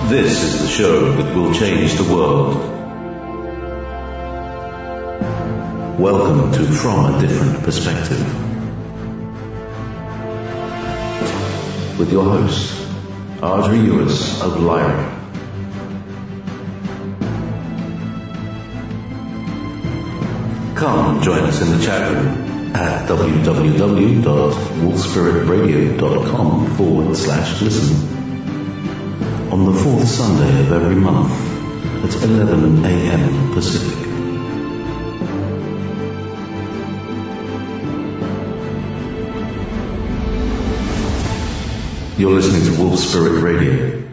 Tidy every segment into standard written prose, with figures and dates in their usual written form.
This is the show that will change the world. Welcome to From a Different Perspective. With your host, Adrieiuous of Lyra. Come join us in the chat room at www.wolfspiritradio.com/listen on the fourth Sunday of every month at 11 a.m. Pacific. You're listening to Wolf Spirit Radio.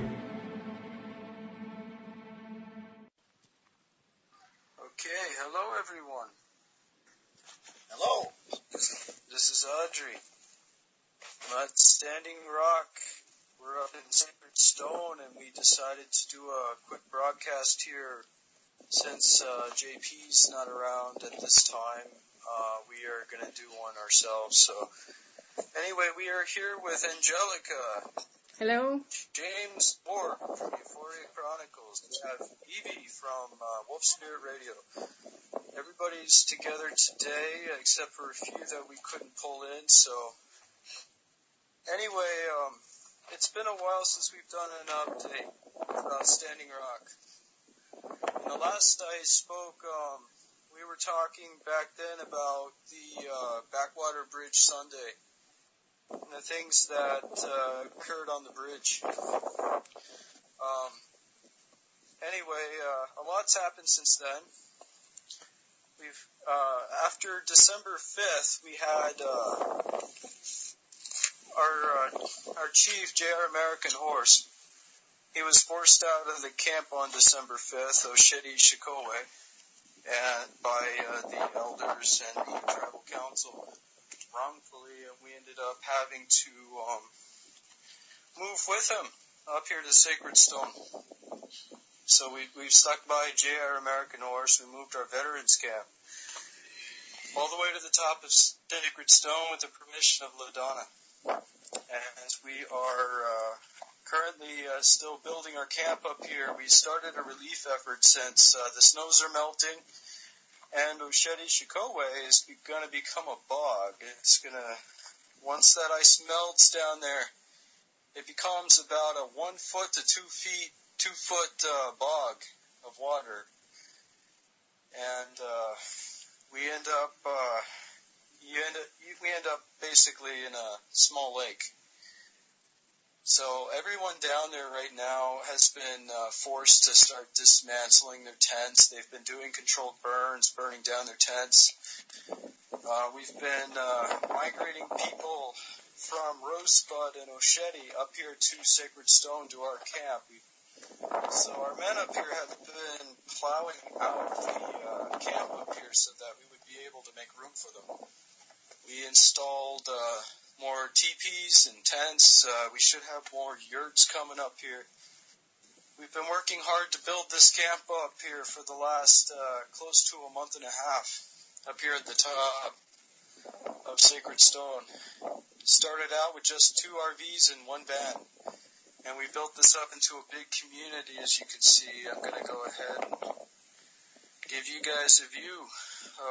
Okay, hello everyone. Hello. This is Audrey. I'm at Standing Rock. We're up in Sacred Stone, and we decided to do a quick broadcast here since JP's not around at this time. We are going to do one ourselves. So, anyway, we are here with Angelika. Hello. James Borg from Euphoria Chronicles. We have Evie from Wolf Spirit Radio. Everybody's together today, except for a few that we couldn't pull in. So, anyway, it's been a while since we've done an update about Standing Rock. And the last I spoke, we were talking back then about the Backwater Bridge Sunday and the things that occurred on the bridge. Anyway, a lot's happened since then. We've after December 5th, we had our chief, J.R. American Horse. He was forced out of the camp on December 5th, Oshedi Shikowe, and by the elders and the tribal council wrongfully, and we ended up having to move with him up here to Sacred Stone. So we've stuck by J.R. American Horse. We moved our veterans camp all the way to the top of Sacred Stone with the permission of LaDonna. And we are currently still building our camp up here. We started a relief effort since the snows are melting, and Oshedi Shikowe is going to become a bog. It's going to, once that ice melts down there, it becomes about a 1 foot to 2 foot bog of water, and we end up basically in a small lake. So everyone down there right now has been forced to start dismantling their tents. They've been doing controlled burns, burning down their tents. We've been migrating people from Rosebud and Oshedi up here to Sacred Stone to our camp. So our men up here have been plowing out the camp up here so that we would be able to make room for them. We installed more teepees and tents. We should have more yurts coming up here. We've been working hard to build this camp up here for the last close to a month and a half up here at the top of Sacred Stone. Started out with just 2 RVs and 1 van. And we built this up into a big community, as you can see. I'm going to go ahead and give you guys a view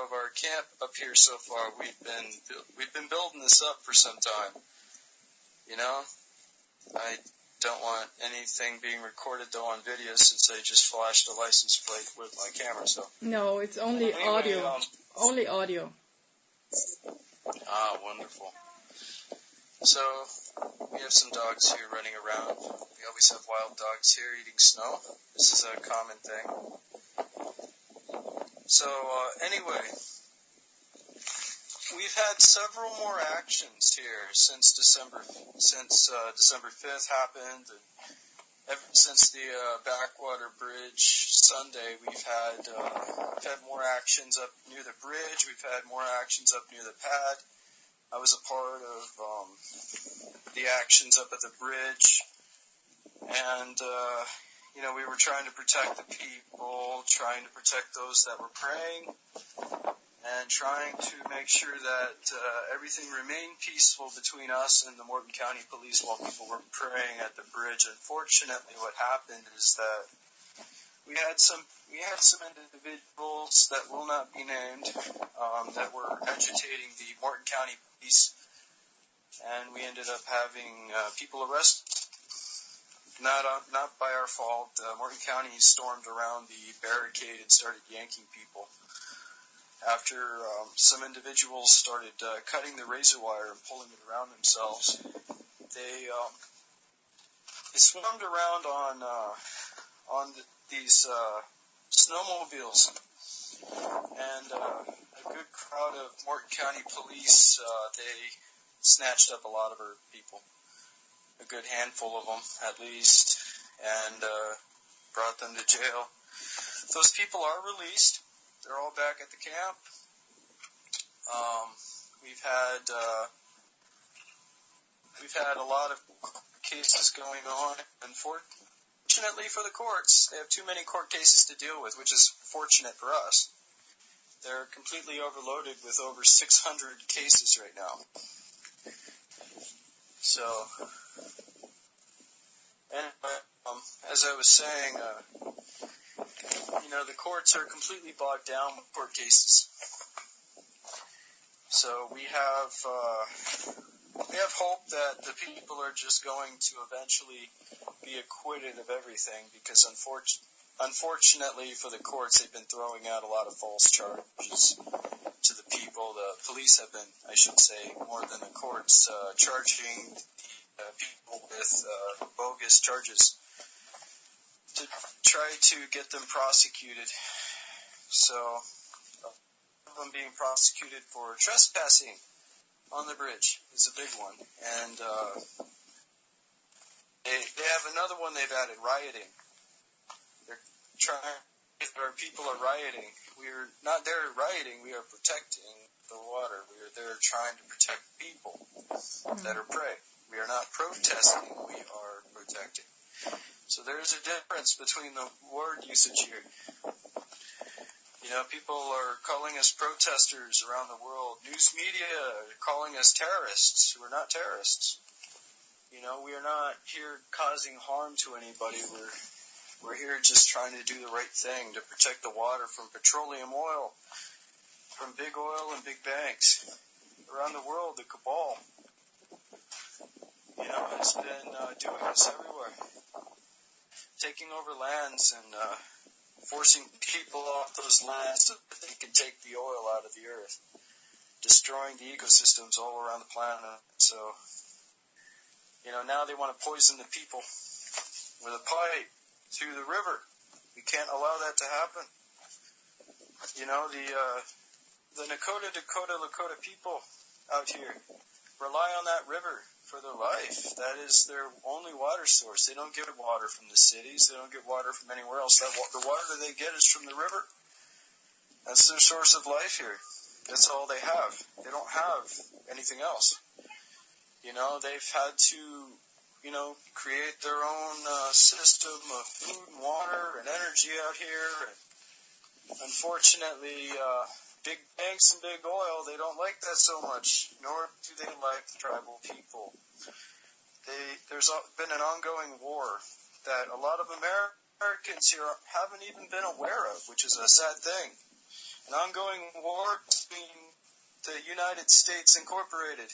of our camp up here so far. We've been building this up for some time. You know, I don't want anything being recorded though on video since I just flashed a license plate with my camera. So no, it's only audio. Only audio. Ah, wonderful. So we have some dogs here running around. We always have wild dogs here eating snow. This is a common thing. So anyway, we've had several more actions here since December 5th happened, and ever since the Backwater Bridge Sunday, we've had more actions up near the bridge. We've had more actions up near the pad. I was a part of the actions up at the bridge, and we were trying to protect the people, trying to protect those that were praying, and trying to make sure that everything remained peaceful between us and the Morton County Police while people were praying at the bridge. Unfortunately, what happened is that we had some individuals that will not be named that were agitating the Morton County Police, and we ended up having people arrested. Not by our fault. Morton County stormed around the barricade and started yanking people. After some individuals started cutting the razor wire and pulling it around themselves, they swarmed around on these snowmobiles, and a good crowd of Morton County Police, they snatched up a lot of our people, a good handful of them at least, and brought them to jail. Those people are released. They're all back at the camp. We've had a lot of cases going on. Unfortunately for the courts, they have too many court cases to deal with, which is fortunate for us. They're completely overloaded with over 600 cases right now. So, anyway, as I was saying, the courts are completely bogged down with court cases. So we have hope that the people are just going to eventually be acquitted of everything, because unfortunately for the courts, they've been throwing out a lot of false charges to the people. The police have been, I should say, more than the courts, charging the people with bogus charges to try to get them prosecuted. So, them being prosecuted for trespassing on the bridge is a big one. And they have another one they've added, rioting. They're trying, if our people are rioting, we're not there rioting, we are protecting the water. We are there trying to protect people that are prey. We are not protesting, we are protecting. So there's a difference between the word usage here. People are calling us protesters around the world. News media are calling us terrorists. We're not terrorists. We are not here causing harm to anybody. We're here just trying to do the right thing to protect the water from petroleum oil, from big oil and big banks. Around the world, the cabal, has been doing this everywhere. Taking over lands and forcing people off those lands so that they can take the oil out of the earth, destroying the ecosystems all around the planet. So, now they want to poison the people with a pipe through the river. We can't allow that to happen. The Lakota people out here rely on that river for their life. That is their only water source. They don't get water from the cities. They don't get water from anywhere else. The water that they get is from the river. That's their source of life here. That's all they have. They don't have anything else. They've had to, create their own system of food and water and energy out here. And unfortunately, big banks and big oil, they don't like that so much, nor do they like the tribal people. There's been an ongoing war that a lot of Americans here haven't even been aware of, which is a sad thing. An ongoing war between the United States Incorporated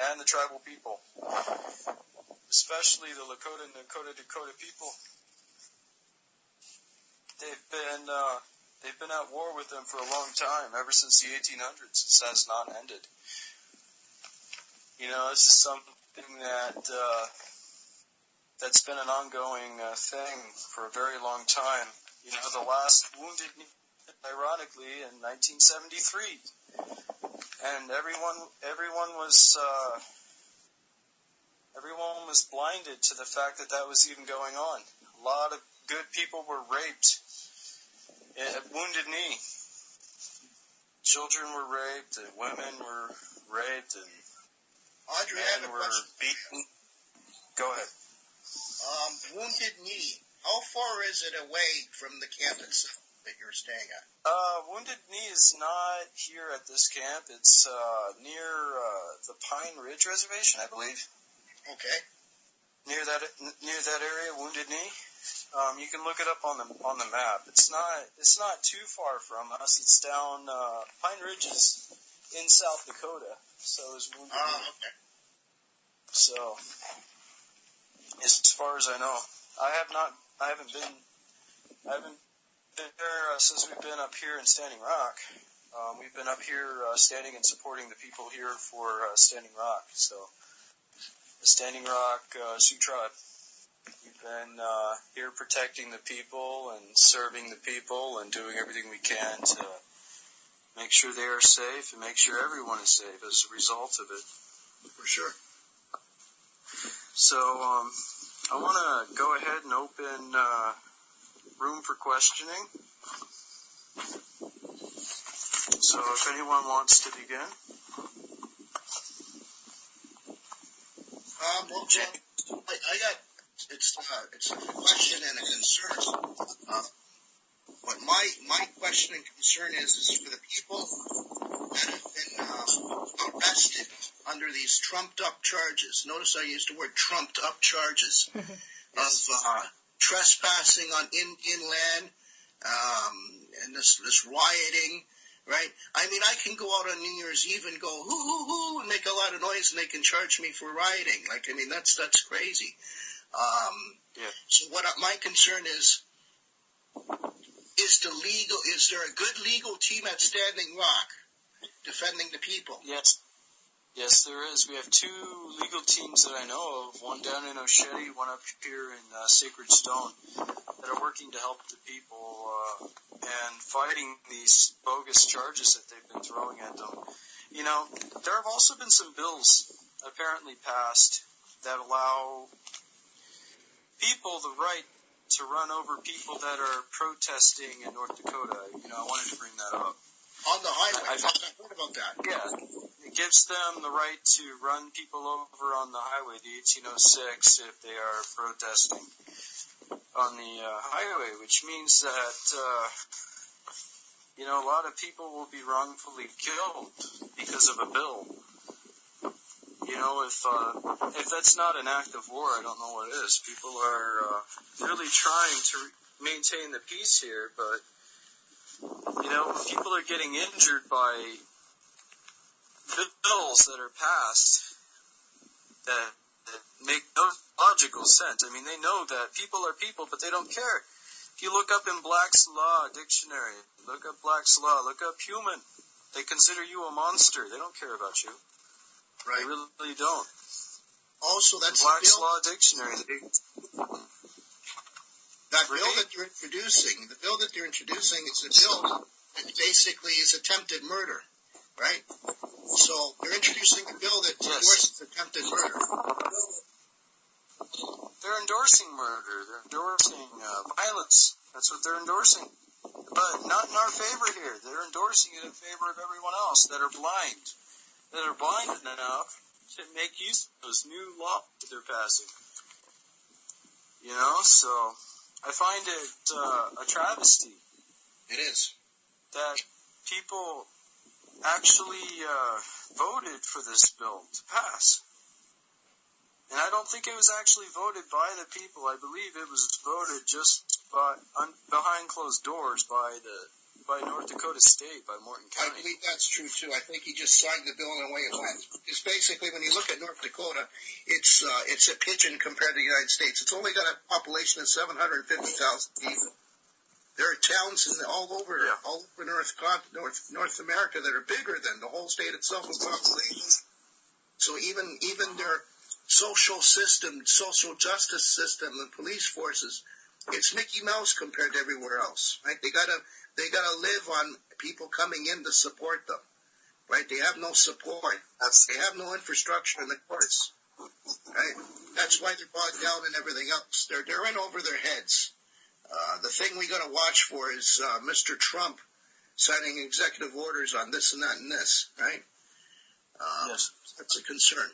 and the tribal people, especially the Lakota and Dakota people. They've been at war with them for a long time, ever since the 1800s. This has not ended. This is something that's been an ongoing thing for a very long time. The last Wounded Knee, ironically, in 1973, and everyone was blinded to the fact that was even going on. A lot of good people were raped at Wounded Knee. Children were raped, and women were raped, and men were beaten. Go ahead. Wounded Knee. How far is it away from the camp itself? that you're staying at? Wounded Knee is not here at this camp. It's near the Pine Ridge Reservation, I believe. Okay. Near that area, Wounded Knee. You can look it up on the map. It's not too far from us. It's down Pine Ridge is in South Dakota. So is Wounded Knee. Okay. So as far as I know, I haven't been there since we've been up here in Standing Rock. We've been up here standing and supporting the people here for Standing Rock. So the Standing Rock Sioux Tribe. We've been here protecting the people and serving the people and doing everything we can to make sure they are safe and make sure everyone is safe as a result of it. For sure. So I want to go ahead and open room for questioning. So if anyone wants to begin. Well, I got it's a question and a concern. But my question and concern is for the people that have been arrested under these trumped up charges. Notice I used the word trumped up charges of trespassing on Indian land and this rioting. Right? I mean, I can go out on New Year's Eve and go hoo hoo hoo and make a lot of noise, and they can charge me for rioting. Like, I mean, that's crazy. So what my concern is there a good legal team at Standing Rock defending the people? Yes, there is. We have two legal teams that I know of, one down in Osheti, one up here in Sacred Stone, that are working to help the people and fighting these bogus charges that they've been throwing at them. You know, there have also been some bills apparently passed that allow people the right to run over people that are protesting in North Dakota. You know, I wanted to bring that up. On the highway, I heard about that. Yeah, it gives them the right to run people over on the highway, the 1806, if they are protesting on the highway, which means that, you know, a lot of people will be wrongfully killed because of a bill. You know, if that's not an act of war, I don't know what is. People are really trying to maintain the peace here, but you know, people are getting injured by bills that are passed that make no logical sense. I mean, they know that people are people, but they don't care. If you look up in Black's Law Dictionary, look up Black's Law, look up human, they consider you a monster. They don't care about you. Right. They really don't. Also, that's Black's Law Dictionary. That bill that they're introducing, is a bill that basically is attempted murder, right? So they're introducing a bill that endorses attempted murder. They're endorsing murder. They're endorsing violence. That's what they're endorsing. But not in our favor here. They're endorsing it in favor of everyone else that are blind enough to make use of those new laws that they're passing. You know, so I find it a travesty. It is. That people actually voted for this bill to pass. And I don't think it was actually voted by the people. I believe it was voted just behind closed doors by North Dakota State, by Morton County. I believe that's true too. I think he just signed the bill and away it went. It's basically, when you look at North Dakota, it's a pigeon compared to the United States. It's only got a population of 750,000 people. There are towns all over North America that are bigger than the whole state itself in population. So even their social system, social justice system, and police forces, it's Mickey Mouse compared to everywhere else. Right? They gotta live on people coming in to support them. Right? They have no support. They have no infrastructure in the courts. Right? That's why they're bogged down and everything else. They're in over their heads. The thing we got to watch for is Mr. Trump signing executive orders on this and that and this, right? Yes. That's a concern.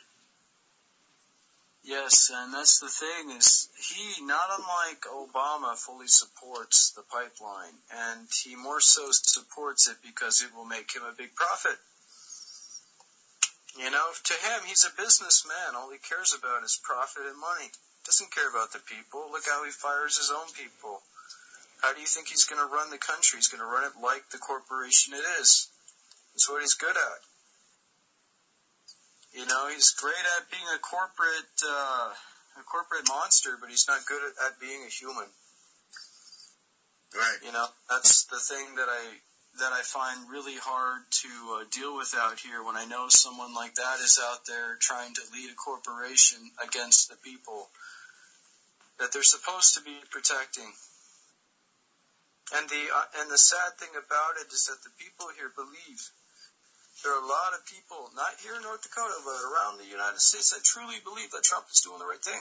Yes, and that's the thing is he, not unlike Obama, fully supports the pipeline, and he more so supports it because it will make him a big profit. You know, to him, he's a businessman. All he cares about is profit and money. Doesn't care about the people. Look how he fires his own people. How do you think he's going to run the country? He's going to run it like the corporation it is. That's what he's good at. You know, he's great at being a corporate monster, but he's not good at being a human. Right. You know, that's the thing that I find really hard to deal with out here when I know someone like that is out there trying to lead a corporation against the people that they're supposed to be protecting. And the sad thing about it is that the people here believe. There are a lot of people, not here in North Dakota, but around the United States, that truly believe that Trump is doing the right thing.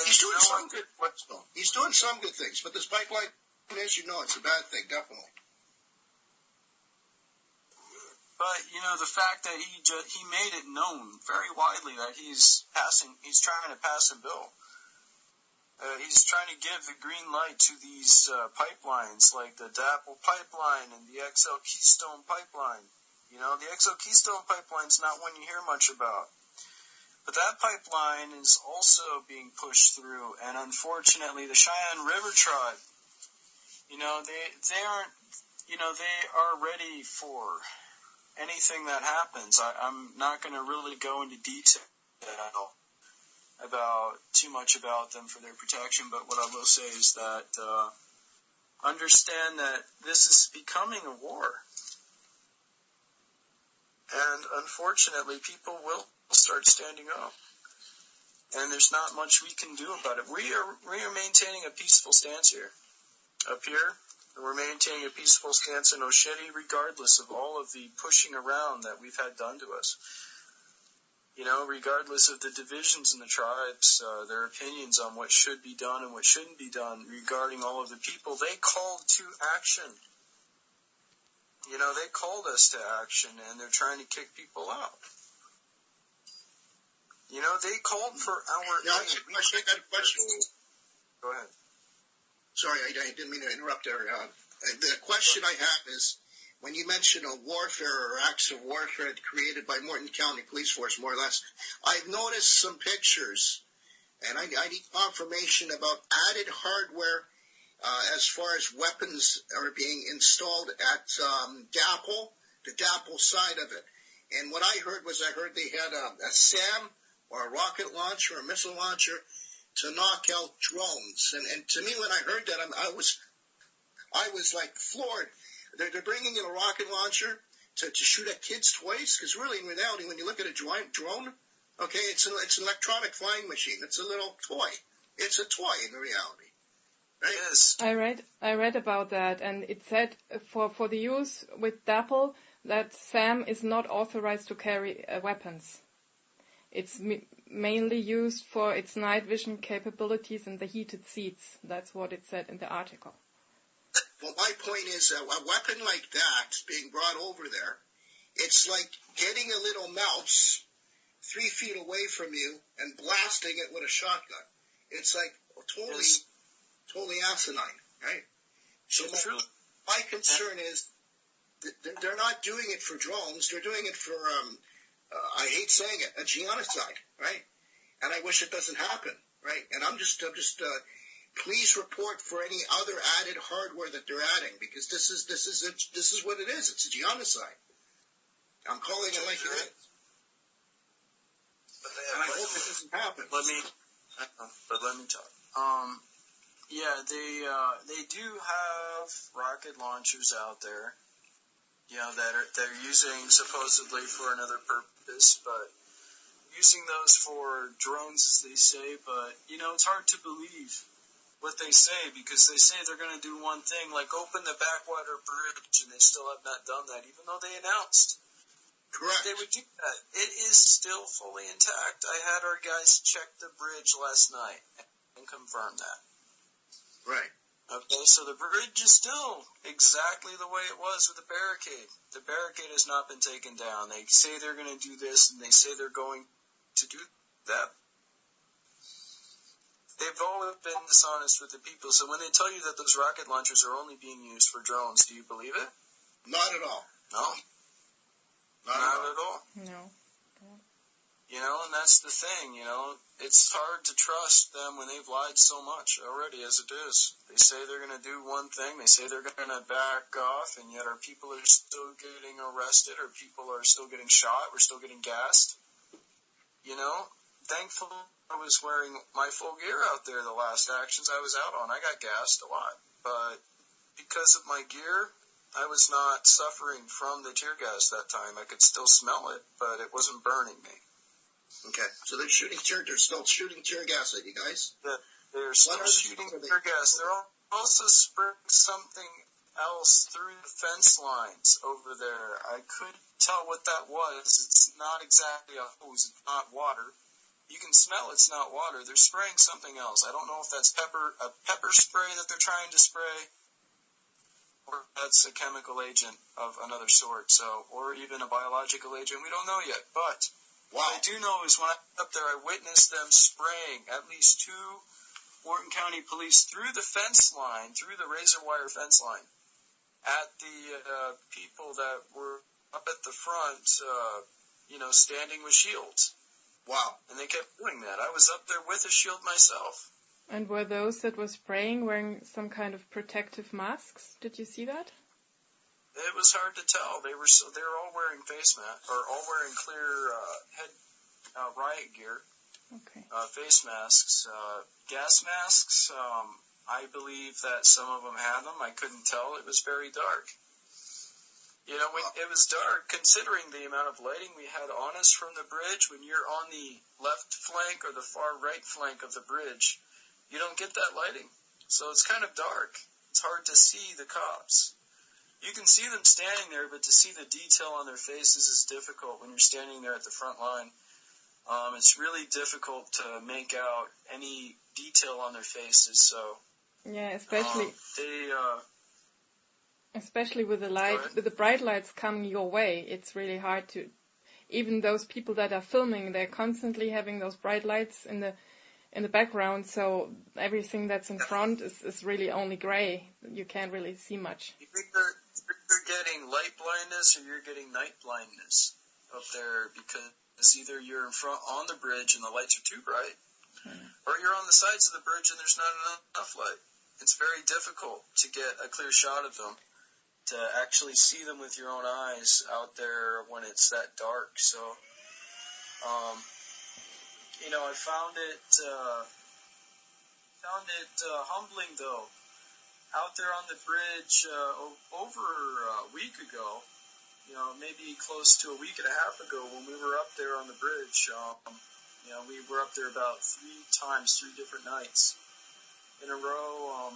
He's doing some good things, though. He's doing some good things, but this pipeline, as you know, it's a bad thing, definitely. But, you know, the fact that he made it known very widely that he's trying to pass a bill. He's trying to give the green light to these pipelines, like the DAPL pipeline and the XL Keystone pipeline. You know, the XL Keystone pipeline's not one you hear much about. But that pipeline is also being pushed through, and unfortunately the Cheyenne River tribe, you know, they are ready for anything that happens. I'm not going to really go into detail about too much about them for their protection, but what I will say is that understand that this is becoming a war. And unfortunately, people will start standing up. And there's not much we can do about it. We are maintaining a peaceful stance here. Up here, and we're maintaining a peaceful stance in Osheti regardless of all of the pushing around that we've had done to us. You know, regardless of the divisions in the tribes, their opinions on what should be done and what shouldn't be done regarding all of the people, they called to action. You know, they called us to action, and they're trying to kick people out. You know, they called for our... Now, I got a question. Go ahead. Sorry, I didn't mean to interrupt there. The question I have is, when you mention a warfare or acts of warfare created by Morton County Police Force, more or less, I've noticed some pictures, and I need confirmation about added hardware as far as weapons are being installed at DAPL, the DAPL side of it. And what I heard they had a SAM, or a rocket launcher, or a missile launcher, to knock out drones. And to me, when I heard that, I was like floored. They're bringing in a rocket launcher to shoot at kids' toys, because really, in reality, when you look at a drone, okay, it's an electronic flying machine. It's a little toy. It's a toy in reality. Right? Yes. I read about that, and it said for the use with DAPL that SAM is not authorized to carry weapons. It's mainly used for its night vision capabilities and the heated seats. That's what it said in the article. Well, my point is, a weapon like that being brought over there, it's like getting a little mouse 3 feet away from you and blasting it with a shotgun. It's like totally asinine, right? So my concern is they're not doing it for drones. They're doing it for, I hate saying it, a genocide, right? And I wish it doesn't happen, right? And I'm just please report for any other added hardware that they're adding, because this is what it is. It's a genocide. I'm calling it like it is. And I hope it doesn't happen. Let me talk. Yeah, they do have rocket launchers out there, you know, that they're using supposedly for another purpose, but using those for drones, as they say. But you know, it's hard to believe what they say, because they say they're going to do one thing, like open the backwater bridge, and they still have not done that, even though they announced. Correct. They would do that. It is still fully intact. I had our guys check the bridge last night and confirm that. Right. Okay, so the bridge is still exactly the way it was with the barricade. The barricade has not been taken down. They say they're going to do this, and they say they're going to do that they've always been dishonest with the people. So when they tell you that those rocket launchers are only being used for drones, do you believe it? Not at all. No. Not at all. No. You know, and that's the thing, you know. It's hard to trust them when they've lied so much already as it is. They say they're going to do one thing, they say they're going to back off, and yet our people are still getting arrested, our people are still getting shot, we're still getting gassed. You know, thankfully I was wearing my full gear out there the last actions I was out on. I got gassed a lot, but because of my gear, I was not suffering from the tear gas that time. I could still smell it, but it wasn't burning me. Okay, so they're still shooting tear gas at you guys? They're still shooting tear gas. They're also spraying something else through the fence lines over there. I couldn't tell what that was. It's not exactly a hose. It's not water. You can smell it's not water. They're spraying something else. I don't know if that's a pepper spray that they're trying to spray, or that's a chemical agent of another sort, or even a biological agent. We don't know yet, but what I do know is when I was up there, I witnessed them spraying at least 2 Wharton County police through the fence line, through the razor wire fence line, at the people that were up at the front, standing with shields. Wow. And they kept doing that. I was up there with a shield myself. And were those that were spraying wearing some kind of protective masks? Did you see that? It was hard to tell. They were all wearing face masks, or all wearing clear head riot gear. Okay. Face masks, gas masks. I believe that some of them had them. I couldn't tell. It was very dark. You know, when it was dark, considering the amount of lighting we had on us from the bridge, when you're on the left flank or the far right flank of the bridge, you don't get that lighting. So it's kind of dark. It's hard to see the cops. You can see them standing there, but to see the detail on their faces is difficult when you're standing there at the front line. It's really difficult to make out any detail on their faces. So yeah, especially with the bright lights coming your way, it's really hard to. Even those people that are filming, they're constantly having those bright lights in the background, so everything that's in front is really only gray. You can't really see much. You're getting light blindness or you're getting night blindness up there, because either you're in front on the bridge and the lights are too bright, or you're on the sides of the bridge and there's not enough light. It's very difficult to get a clear shot of them, to actually see them with your own eyes out there when it's that dark. So, I found it humbling, though, out there on the bridge over a week ago, maybe close to a week and a half ago, when we were up there on the bridge. We were up there about 3 times, 3 different nights in a row.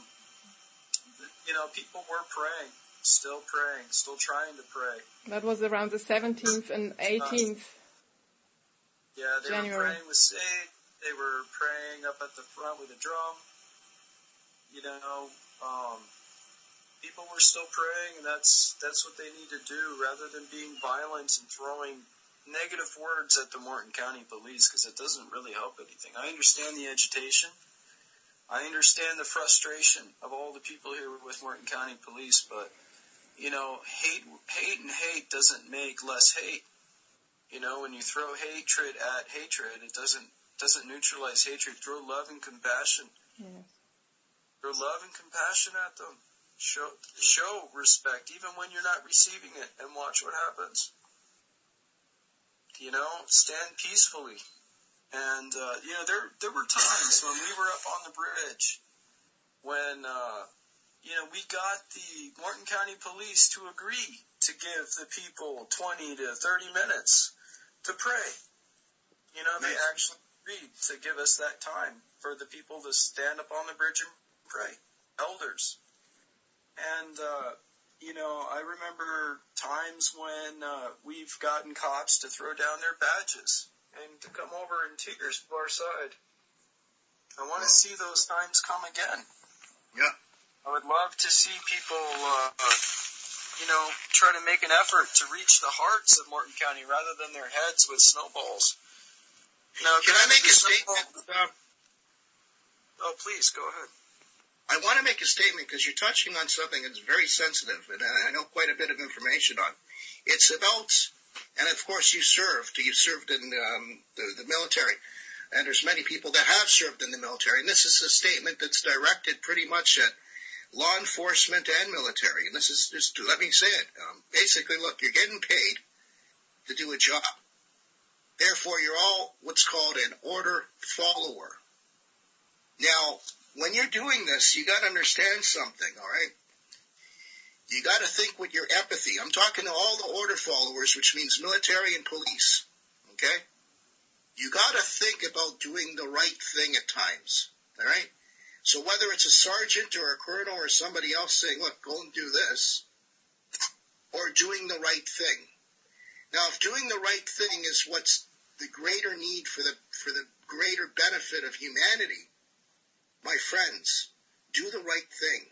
People were praying, still trying to pray. That was around the 17th and 18th. Yeah, they January. were praying with Sage. They were praying up at the front with a drum. People were still praying, and that's what they need to do, rather than being violent and throwing negative words at the Wharton County Police, because it doesn't really help anything. I understand the agitation. I understand the frustration of all the people here with Wharton County Police, but hate doesn't make less hate. When you throw hatred at hatred, it doesn't neutralize hatred. Throw love and compassion. Yes. Throw love and compassion at them. Show respect, even when you're not receiving it, and watch what happens. Stand peacefully. And, there were times when we were up on the bridge when, we got the Wharton County Police to agree to give the people 20 to 30 minutes to pray. They actually agreed to give us that time for the people to stand up on the bridge and pray. Elders. And, I remember times when we've gotten cops to throw down their badges and to come over in tears to our side. I want to see those times come again. Yeah. I would love to see people, try to make an effort to reach the hearts of Wharton County rather than their heads with snowballs. Now, Can I make a statement? Oh, please, go ahead. I want to make a statement because you're touching on something that's very sensitive, and I know quite a bit of information on. It's about, and of course you served in the military, and there's many people that have served in the military, and this is a statement that's directed pretty much at law enforcement and military, and this is just, let me say it, basically, look, you're getting paid to do a job. Therefore, you're all what's called an order follower. Now, when you're doing this, you got to understand something, all right? You got to think with your empathy. I'm talking to all the order followers, which means military and police, okay? You got to think about doing the right thing at times, all right? So whether it's a sergeant or a colonel or somebody else saying, look, go and do this, or doing the right thing. Now, if doing the right thing is what's the greater need for the greater benefit of humanity, my friends, do the right thing.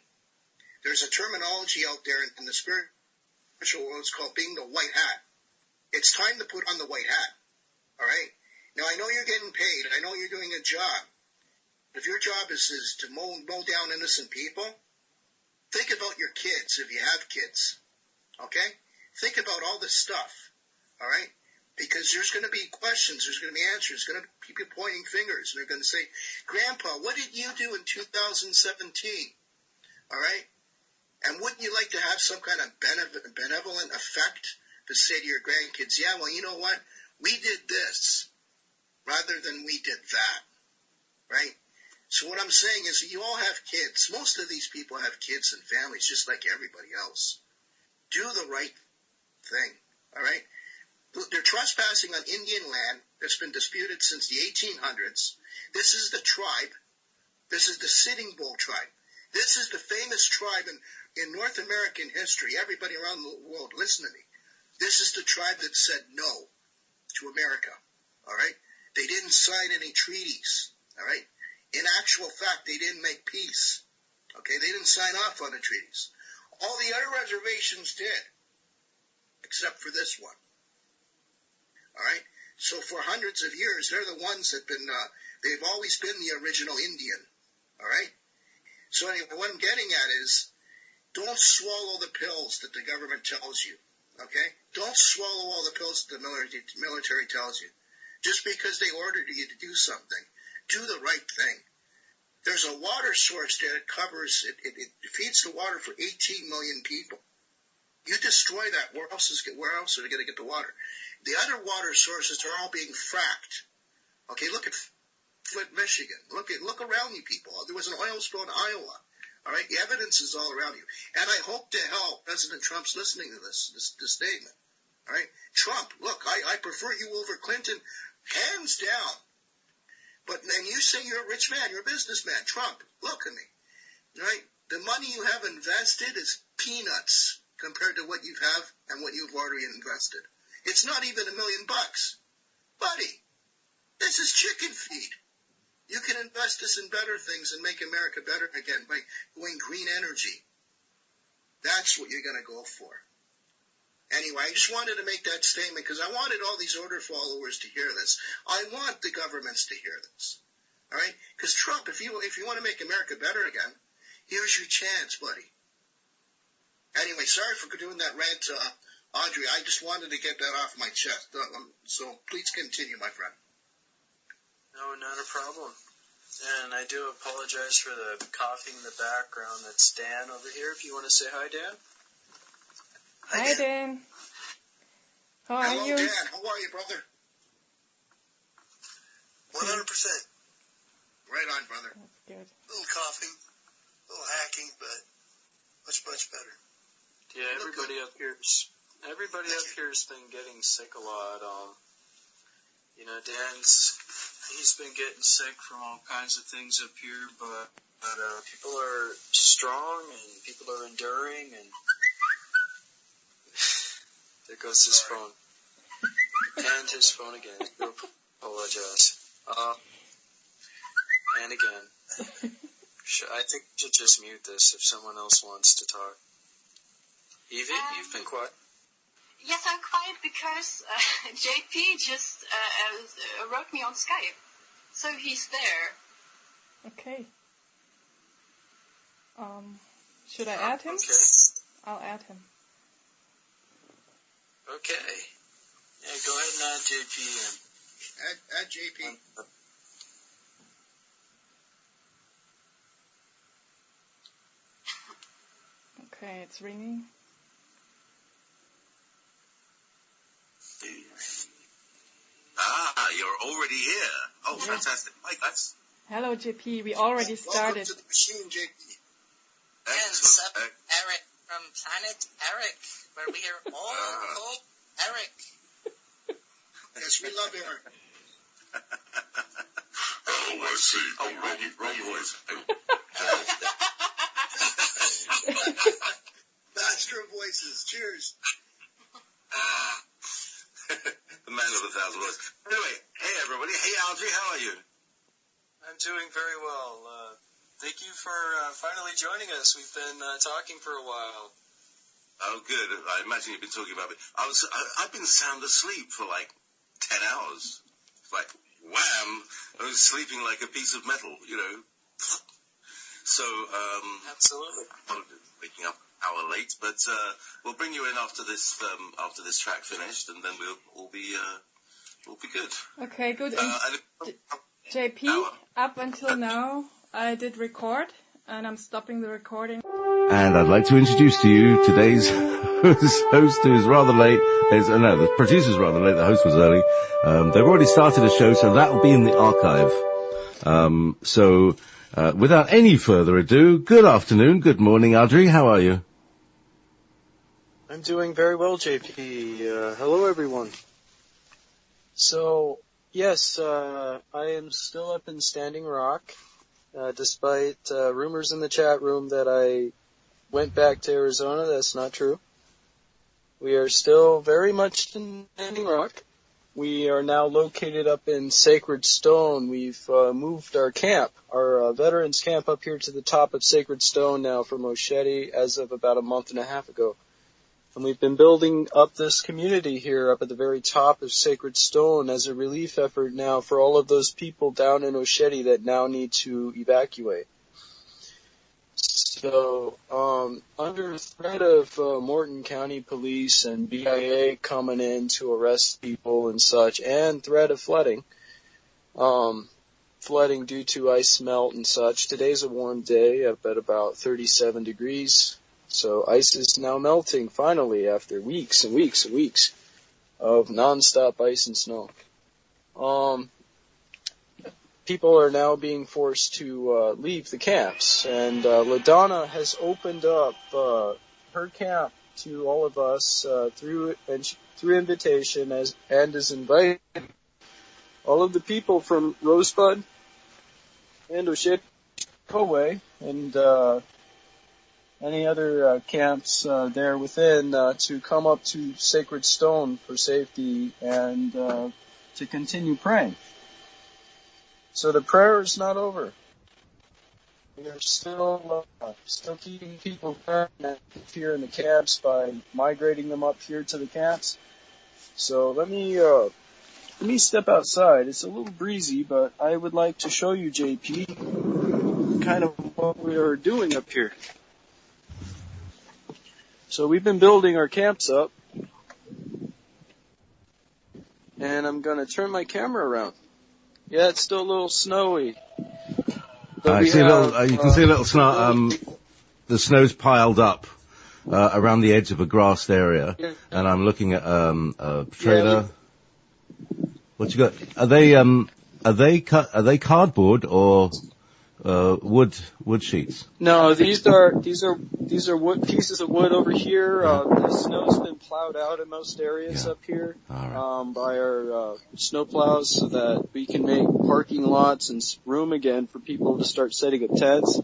There's a terminology out there in the spiritual world, it's called being the white hat. It's time to put on the white hat, all right? Now, I know you're getting paid. I know you're doing a job. If your job is to mow down innocent people, think about your kids if you have kids, okay? Think about all this stuff, all right? Because there's going to be questions, there's going to be answers, there's going to be people pointing fingers, and they're going to say, Grandpa, what did you do in 2017? All right? And wouldn't you like to have some kind of benevolent effect to say to your grandkids, yeah, well, you know what? We did this rather than we did that, right? So what I'm saying is you all have kids. Most of these people have kids and families just like everybody else. Do the right thing, all right? They're trespassing on Indian land that's been disputed since the 1800s. This is the tribe. This is the Sitting Bull tribe. This is the famous tribe in North American history. Everybody around the world, listen to me. This is the tribe that said no to America, all right? They didn't sign any treaties, all right? In actual fact, they didn't make peace, okay? They didn't sign off on the treaties. All the other reservations did, except for this one. All right? So for hundreds of years, they're the ones that have been, they've always been the original Indian. All right? So anyway, what I'm getting at is, don't swallow the pills that the government tells you. Okay? Don't swallow all the pills that the military tells you. Just because they ordered you to do something. Do the right thing. There's a water source there that covers, it feeds the water for 18 million people. You destroy that, where else are they going to get the water? The other water sources are all being fracked. Okay, look at Flint, Michigan. Look around you, people. There was an oil spill in Iowa. All right, the evidence is all around you. And I hope to hell President Trump's listening to this statement. All right, Trump, look, I prefer you over Clinton, hands down. But then you say you're a rich man, you're a businessman. Trump, look at me. All right, the money you have invested is peanuts compared to what you have and what you've already invested. It's not even $1 million. Buddy, this is chicken feed. You can invest this in better things and make America better again by going green energy. That's what you're going to go for. Anyway, I just wanted to make that statement because I wanted all these order followers to hear this. I want the governments to hear this. All right? Because Trump, if you want to make America better again, here's your chance, buddy. Anyway, sorry for doing that rant, Audrey. I just wanted to get that off my chest. So please continue, my friend. No, not a problem. And I do apologize for the coughing in the background. That's Dan over here. If you want to say hi, Dan. Hi, Dan. How are Hello, you? Dan. How are you, brother? 100%. Right on, brother. That's good. A little coughing, a little hacking, but much, much better. Yeah, everybody up here's been getting sick a lot. You know, he's been getting sick from all kinds of things up here, but people are strong and people are enduring, and there goes his phone. And his phone again. I do apologize. And again. I think we should just mute this if someone else wants to talk. Evie, you've been quiet. Yes, I'm quiet because JP just wrote me on Skype. So he's there. Okay. Should I add him? Okay. I'll add him. Okay. Yeah, go ahead and add JP in. Add JP. Okay, it's ringing. You're already here. Oh, Yes. fantastic. Mike, that's Hello, JP. We already started. Welcome to the machine, JP. And excellent. sup, Eric from Planet Eric, where we are all called Eric. Yes, we love Eric. Oh, I see. Oh, wrong voice. Master of voices. Cheers. The man of 1,000 words. Anyway, hey everybody. Hey Algie, how are you? I'm doing very well. Thank you for finally joining us. We've been talking for a while. Oh, good. I imagine you've been talking about me. I've been sound asleep for like 10 hours. Like, wham! I was sleeping like a piece of metal, you know. So, Absolutely. waking up an hour late, but we'll bring you in after this track finished, and then we'll be good. Okay, good. And JP, up until now, I did record, and I'm stopping the recording. And I'd like to introduce to you today's host, who's rather late. The producer's rather late. The host was early. They've already started a show, so that will be in the archive. Without any further ado, good afternoon, good morning, Adri. How are you? I'm doing very well, JP. Hello, everyone. So, yes, I am still up in Standing Rock, despite rumors in the chat room that I went back to Arizona. That's not true. We are still very much in Standing Rock. We are now located up in Sacred Stone. We've moved our camp, our veterans camp, up here to the top of Sacred Stone now from Osheti as of about a month and a half ago. And we've been building up this community here up at the very top of Sacred Stone as a relief effort now for all of those people down in Osheti that now need to evacuate. So, under threat of Morton County Police and BIA coming in to arrest people and such, and threat of flooding due to ice melt and such, today's a warm day up at about 37 degrees. So ice is now melting finally after weeks and weeks and weeks of nonstop ice and snow. People are now being forced to leave the camps, and LaDonna has opened up her camp to all of us through invitation and is inviting all of the people from Rosebud and Osheti Kowe and any other camps there within to come up to Sacred Stone for safety and to continue praying. So the prayer is not over. We are still keeping people permanent here in the camps by migrating them up here to the camps. So let me step outside. It's a little breezy, but I would like to show you, JP, kind of what we are doing up here. So we've been building our camps up, and I'm going to turn my camera around. Yeah, it's still a little snowy. You can see a little snow. The snow's piled up around the edge of a grassed area, and I'm looking at a trailer. What you got? Are they cardboard or wood sheets? No, these are wood pieces of wood over here. The snow's been plowed out in most areas up here by our snow plows so that we can make parking lots and room again for people to start setting up tents.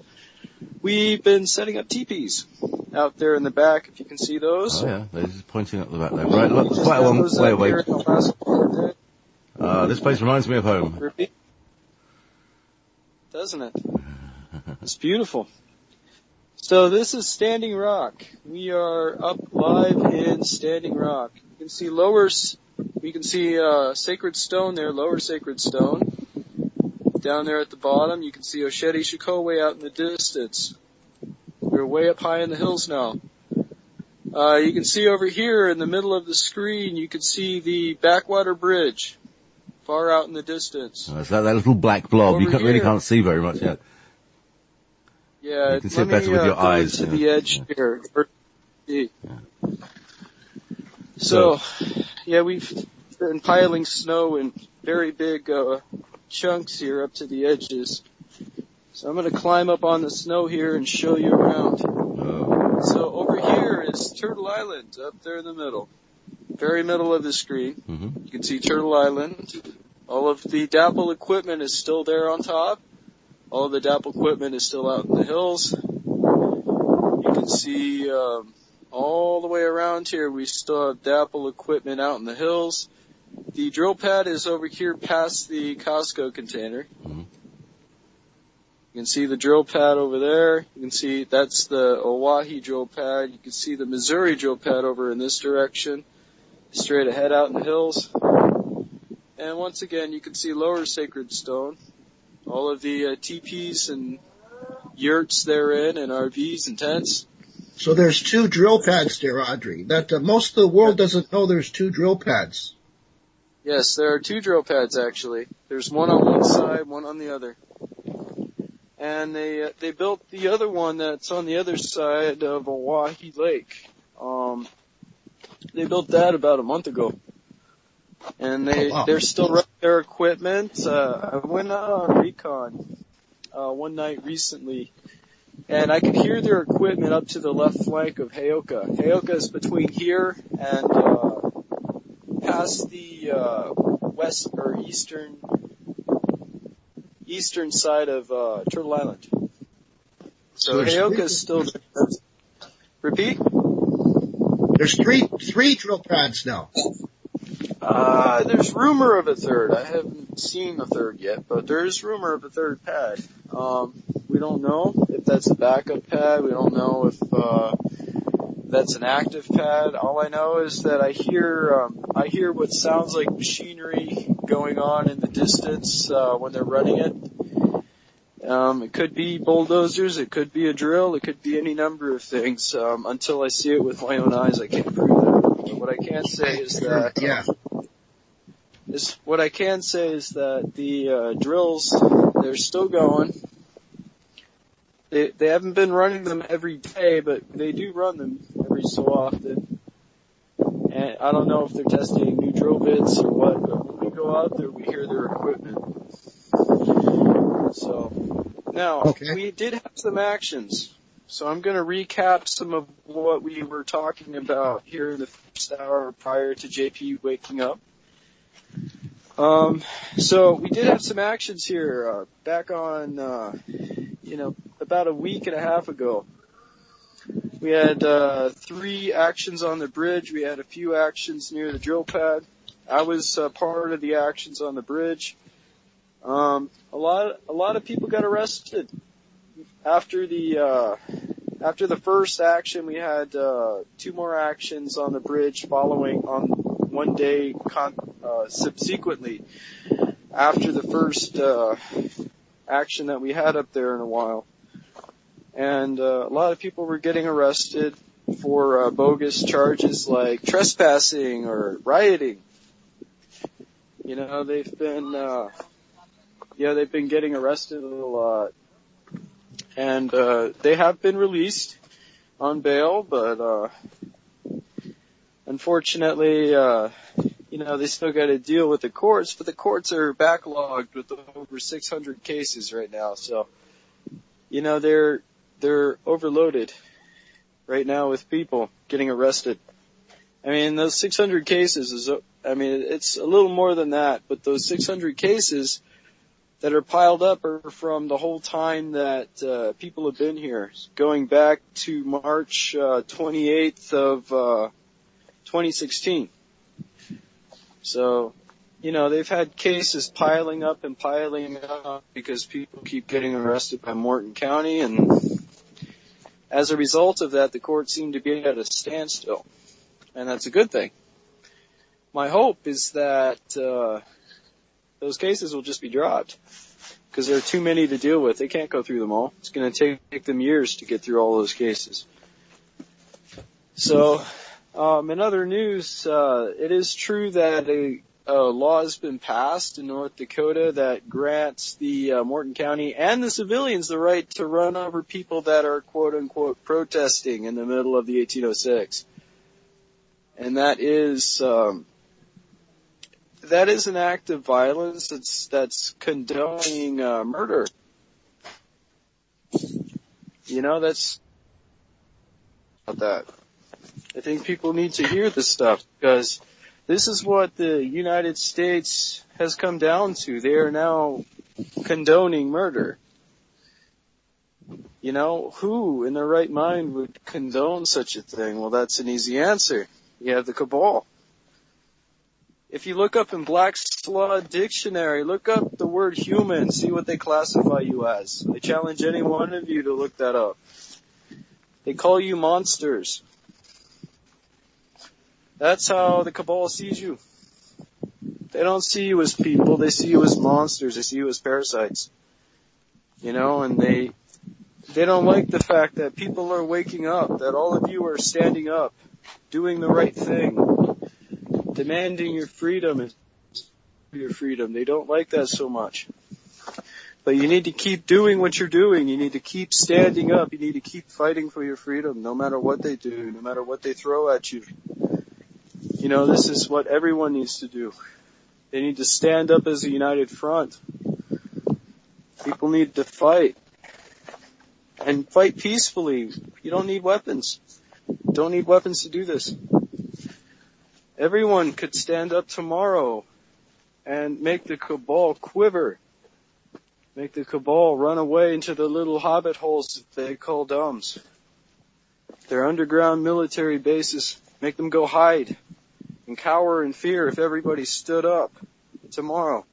We've been setting up teepees out there in the back, if you can see those. Oh yeah, they're just pointing up the back there. Right, look, quite a long way away. This place reminds me of home. Doesn't it? It's beautiful. So this is Standing Rock. We are up live in Standing Rock. can see Sacred Stone there, Lower Sacred Stone. Down there at the bottom, you can see Osheti Shiko way out in the distance. We're way up high in the hills now. You can see over here in the middle of the screen, you can see the Backwater Bridge, far out in the distance. It's like that little black blob. Over You really can't see very much yet. Yeah, you can see it better with your eyes. To the edge here. Yeah. So, we've been piling snow in very big chunks here up to the edges. So I'm going to climb up on the snow here and show you around. So over here is Turtle Island, up there in the middle. Very middle of the screen. Mm-hmm. You can see Turtle Island. All of the DAPL equipment is still there on top. All of the DAPL equipment is still out in the hills. You can see all the way around here we still have DAPL equipment out in the hills. The drill pad is over here past the Costco container. Mm-hmm. You can see the drill pad over there. You can see that's the Oahe drill pad. You can see the Missouri drill pad over in this direction, straight ahead out in the hills. And once again, you can see Lower Sacred Stone. All of the teepees and yurts therein and RVs and tents. So there's 2 drill pads there, Audrey. That most of the world doesn't know there's 2 drill pads. Yes, there are 2 drill pads actually. There's one on one side, one on the other. And they built the other one that's on the other side of Oahe Lake. They built that about a month ago. And they're still running their equipment. I went out on recon one night recently, and I could hear their equipment up to the left flank of Heoka. Heoka is between here and past the west or eastern side of Turtle Island. So Heoka is still there. Repeat? There's three drill pads now. There's rumor of a third. I haven't seen a third yet, but there's rumor of a third pad. We don't know if that's a backup pad. We don't know if that's an active pad. All I know is that I hear what sounds like machinery going on in the distance when they're running it. It could be bulldozers, it could be a drill, it could be any number of things. Until I see it with my own eyes, I can't prove that. But what I can say is that the drills, they're still going. They haven't been running them every day, but they do run them every so often. And I don't know if they're testing new drill bits or what, but when we go out there, we hear their equipment. So, now, we did have some actions. So I'm going to recap some of what we were talking about here in the first hour prior to JP waking up. So we did have some actions here back on, about a week and a half ago. We had 3 actions on the bridge. We had a few actions near the drill pad. I was part of the actions on the bridge. A lot of people got arrested. After the first action, we had 2 more actions on the bridge following on one day subsequently after the first action that we had up there in a while. And a lot of people were getting arrested for bogus charges like trespassing or rioting. They've been getting arrested a lot. And they have been released on bail, but unfortunately, they still got to deal with the courts. But the courts are backlogged with over 600 cases right now, so they're overloaded right now with people getting arrested. I mean, those 600 cases it's a little more than that, but those 600 cases that are piled up are from the whole time that people have been here, going back to March 28th of 2016. So, they've had cases piling up because people keep getting arrested by Morton County, and as a result of that, the courts seem to be at a standstill, and that's a good thing. my hope is that those cases will just be dropped because there are too many to deal with. They can't go through them all. It's going to take them years to get through all those cases. So, in other news, it is true that a law has been passed in North Dakota that grants the Morton County and the civilians the right to run over people that are quote-unquote protesting in the middle of the 1806. And that is an act of violence that's condoning murder. You know, that's about that. I think people need to hear this stuff because this is what the United States has come down to. They are now condoning murder. You know, who in their right mind would condone such a thing? Well, that's an easy answer. You have the cabal. If you look up in Black's Law Dictionary, look up the word human, see what they classify you as. I challenge any one of you to look that up. They call you monsters. That's how the cabal sees you. They don't see you as people, they see you as monsters, they see you as parasites. You know, and they don't like the fact that people are waking up, that all of you are standing up, doing the right thing, demanding your freedom. They don't like that so much. But you need to keep doing what you're doing. You need to keep standing up. You need to keep fighting for your freedom, no matter what they do, no matter what they throw at you. You know, this is what everyone needs to do. They need to stand up as a united front. People need to fight. And fight peacefully. You don't need weapons. Don't need weapons to do this. Everyone could stand up tomorrow and make the cabal quiver. Make the cabal run away into the little hobbit holes that they call domes. Their underground military bases. Make them go hide and cower in fear if everybody stood up tomorrow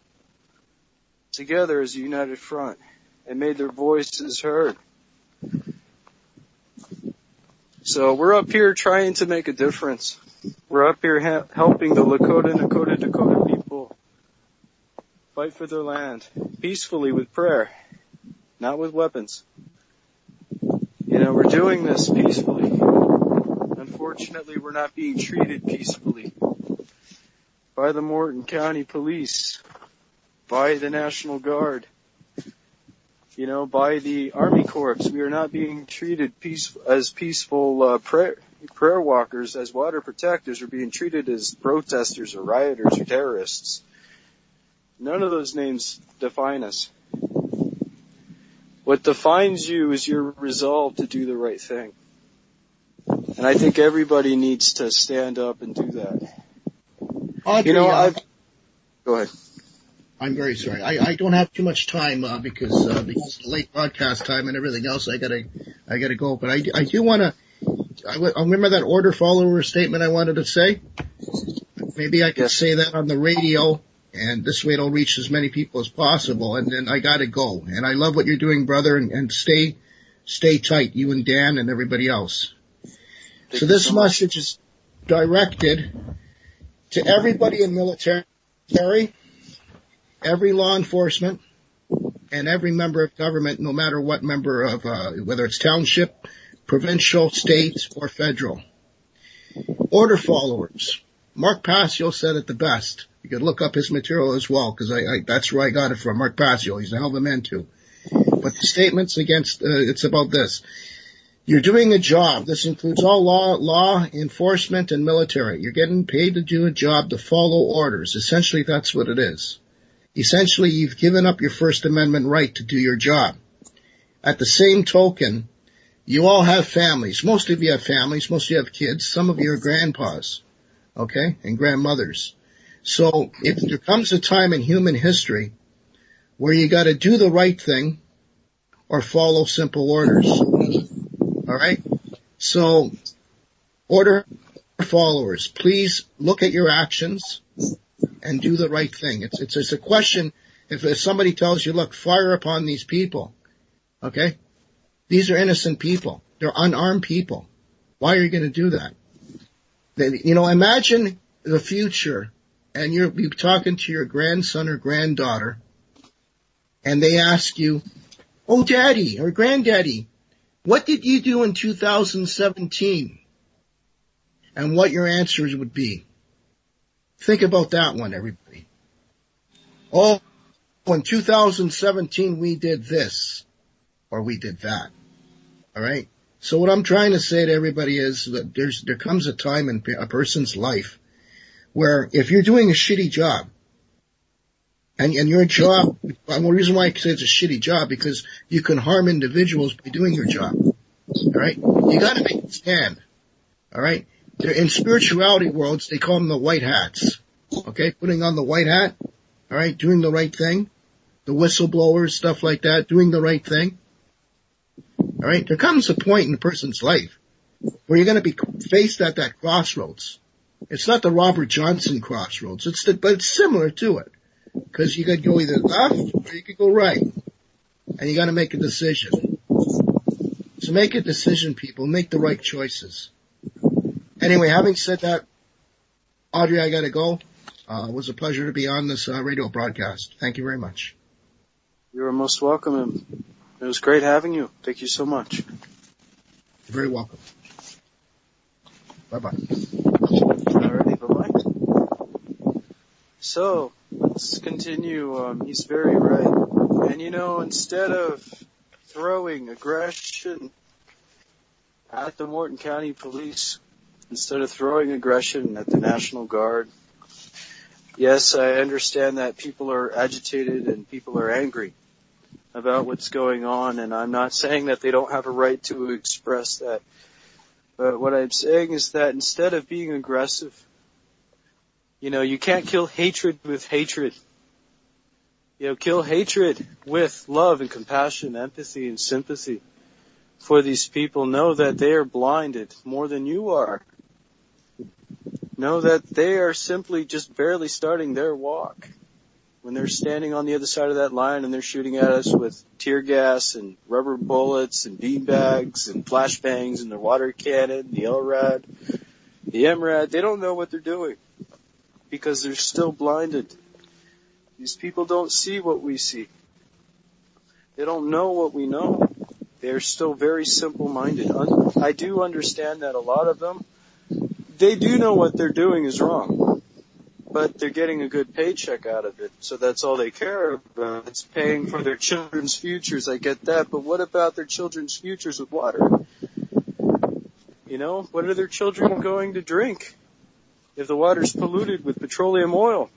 together as a united front and made their voices heard. So we're up here trying to make a difference. We're up here helping the Lakota, Dakota people fight for their land peacefully with prayer, not with weapons. You know, we're doing this peacefully. Unfortunately, we're not being treated peacefully by the Morton County Police, by the National Guard, you know, by the Army Corps. We are not being treated as peaceful prayer walkers, as water protectors. We're being treated as protesters or rioters or terrorists. None of those names define us. What defines you is your resolve to do the right thing. And I think everybody needs to stand up and do that. Audrey, you know, go ahead. I'm very sorry. I don't have too much time because of late broadcast time and everything else. I gotta go. But I do want to. I remember that order follower statement I wanted to say. Maybe I could say that on the radio, and this way it'll reach as many people as possible. And then I gotta go. And I love what you're doing, brother. And stay tight, you and Dan and everybody else. So this message is directed to everybody in military, every law enforcement, and every member of government, no matter what member of, whether it's township, provincial, state, or federal. Order followers. Mark Passio said it the best. You could look up his material as well, because that's where I got it from. Mark Passio. He's a hell of a man too. But the statements against, it's about this. You're doing a job. This includes all law enforcement and military. You're getting paid to do a job to follow orders. Essentially, that's what it is. Essentially, you've given up your First Amendment right to do your job. At the same token, you all have families. Most of you have families. Most of you have kids. Some of you are grandpas, okay, and grandmothers. So if there comes a time in human history where you got to do the right thing or follow simple orders, all right? So, order followers, please look at your actions and do the right thing. It's a question. If somebody tells you, look, fire upon these people, okay? These are innocent people. They're unarmed people. Why are you going to do that? You know, imagine the future and you're talking to your grandson or granddaughter and they ask you, oh, Daddy or Granddaddy, what did you do in 2017? And what your answers would be. Think about that one, everybody. Oh, in 2017 we did this or we did that. All right? So what I'm trying to say to everybody is that there comes a time in a person's life where if you're doing a shitty job, and your job, the reason why I say it's a shitty job, because you can harm individuals by doing your job. All right? You gotta make a stand. All right? They're in spirituality worlds, they call them the white hats. Okay? Putting on the white hat. All right? Doing the right thing. The whistleblowers, stuff like that, doing the right thing. All right? There comes a point in a person's life where you're going to be faced at that crossroads. It's not the Robert Johnson crossroads, but it's similar to it. Because you could go either left or you could go right. And you got to make a decision. So make a decision, people. Make the right choices. Anyway, having said that, Audrey, I got to go. It was a pleasure to be on this radio broadcast. Thank you very much. You're most welcome. It was great having you. Thank you so much. You're very welcome. Bye-bye. Alrighty, bye-bye. So, let's continue. He's very right. And instead of throwing aggression at the Morton County Police, instead of throwing aggression at the National Guard, yes, I understand that people are agitated and people are angry about what's going on, and I'm not saying that they don't have a right to express that. But what I'm saying is that instead of being aggressive, you can't kill hatred with hatred. Kill hatred with love and compassion, empathy and sympathy for these people. Know that they are blinded more than you are. Know that they are simply just barely starting their walk. When they're standing on the other side of that line and they're shooting at us with tear gas and rubber bullets and beanbags and flashbangs and their water cannon, the LRAD, the MRAD, they don't know what they're doing because they're still blinded. These people don't see what we see. They don't know what we know. They're still very simple-minded. I do understand that a lot of them, they do know what they're doing is wrong. But they're getting a good paycheck out of it, so that's all they care about. It's paying for their children's futures, I get that, but what about their children's futures with water? What are their children going to drink if the water's polluted with petroleum oil?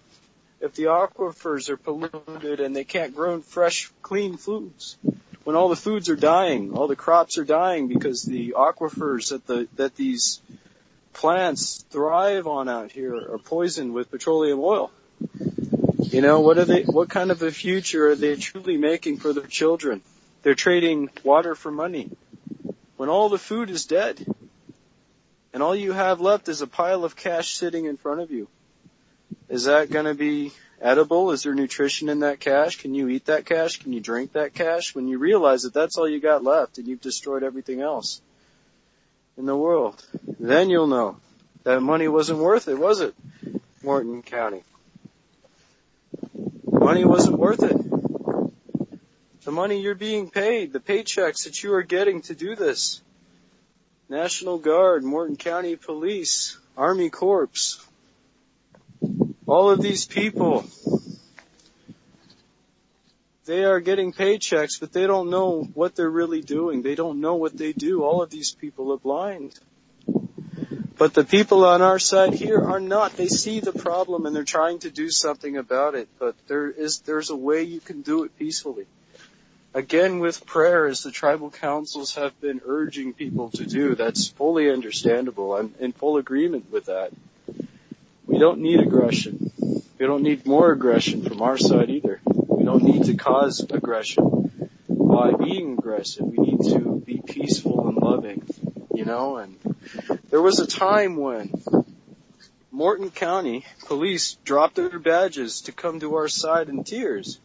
If the aquifers are polluted and they can't grow fresh, clean foods? When all the foods are dying, all the crops are dying because the aquifers that these plants thrive on out here are poisoned with petroleum oil. What kind of a future are they truly making for their children? They're trading water for money when all the food is dead and all you have left is a pile of cash sitting in front of you. Is that going to be edible? Is there nutrition in that cash? Can you eat that cash? Can you drink that cash? When you realize that that's all you got left and you've destroyed everything else in the world, then you'll know that money wasn't worth it, was it, Morton County? Money wasn't worth it. The money you're being paid, the paychecks that you are getting to do this, National Guard, Morton County Police, Army Corps, all of these people, they are getting paychecks, but they don't know what they're really doing. They don't know what they do. All of these people are blind. But the people on our side here are not. They see the problem and they're trying to do something about it. But there's a way you can do it peacefully. Again, with prayer, as the tribal councils have been urging people to do. That's fully understandable. I'm in full agreement with that. We don't need aggression. We don't need more aggression from our side either. We don't need to cause aggression by being aggressive. We need to be peaceful and loving, and there was a time when Morton County Police dropped their badges to come to our side in tears,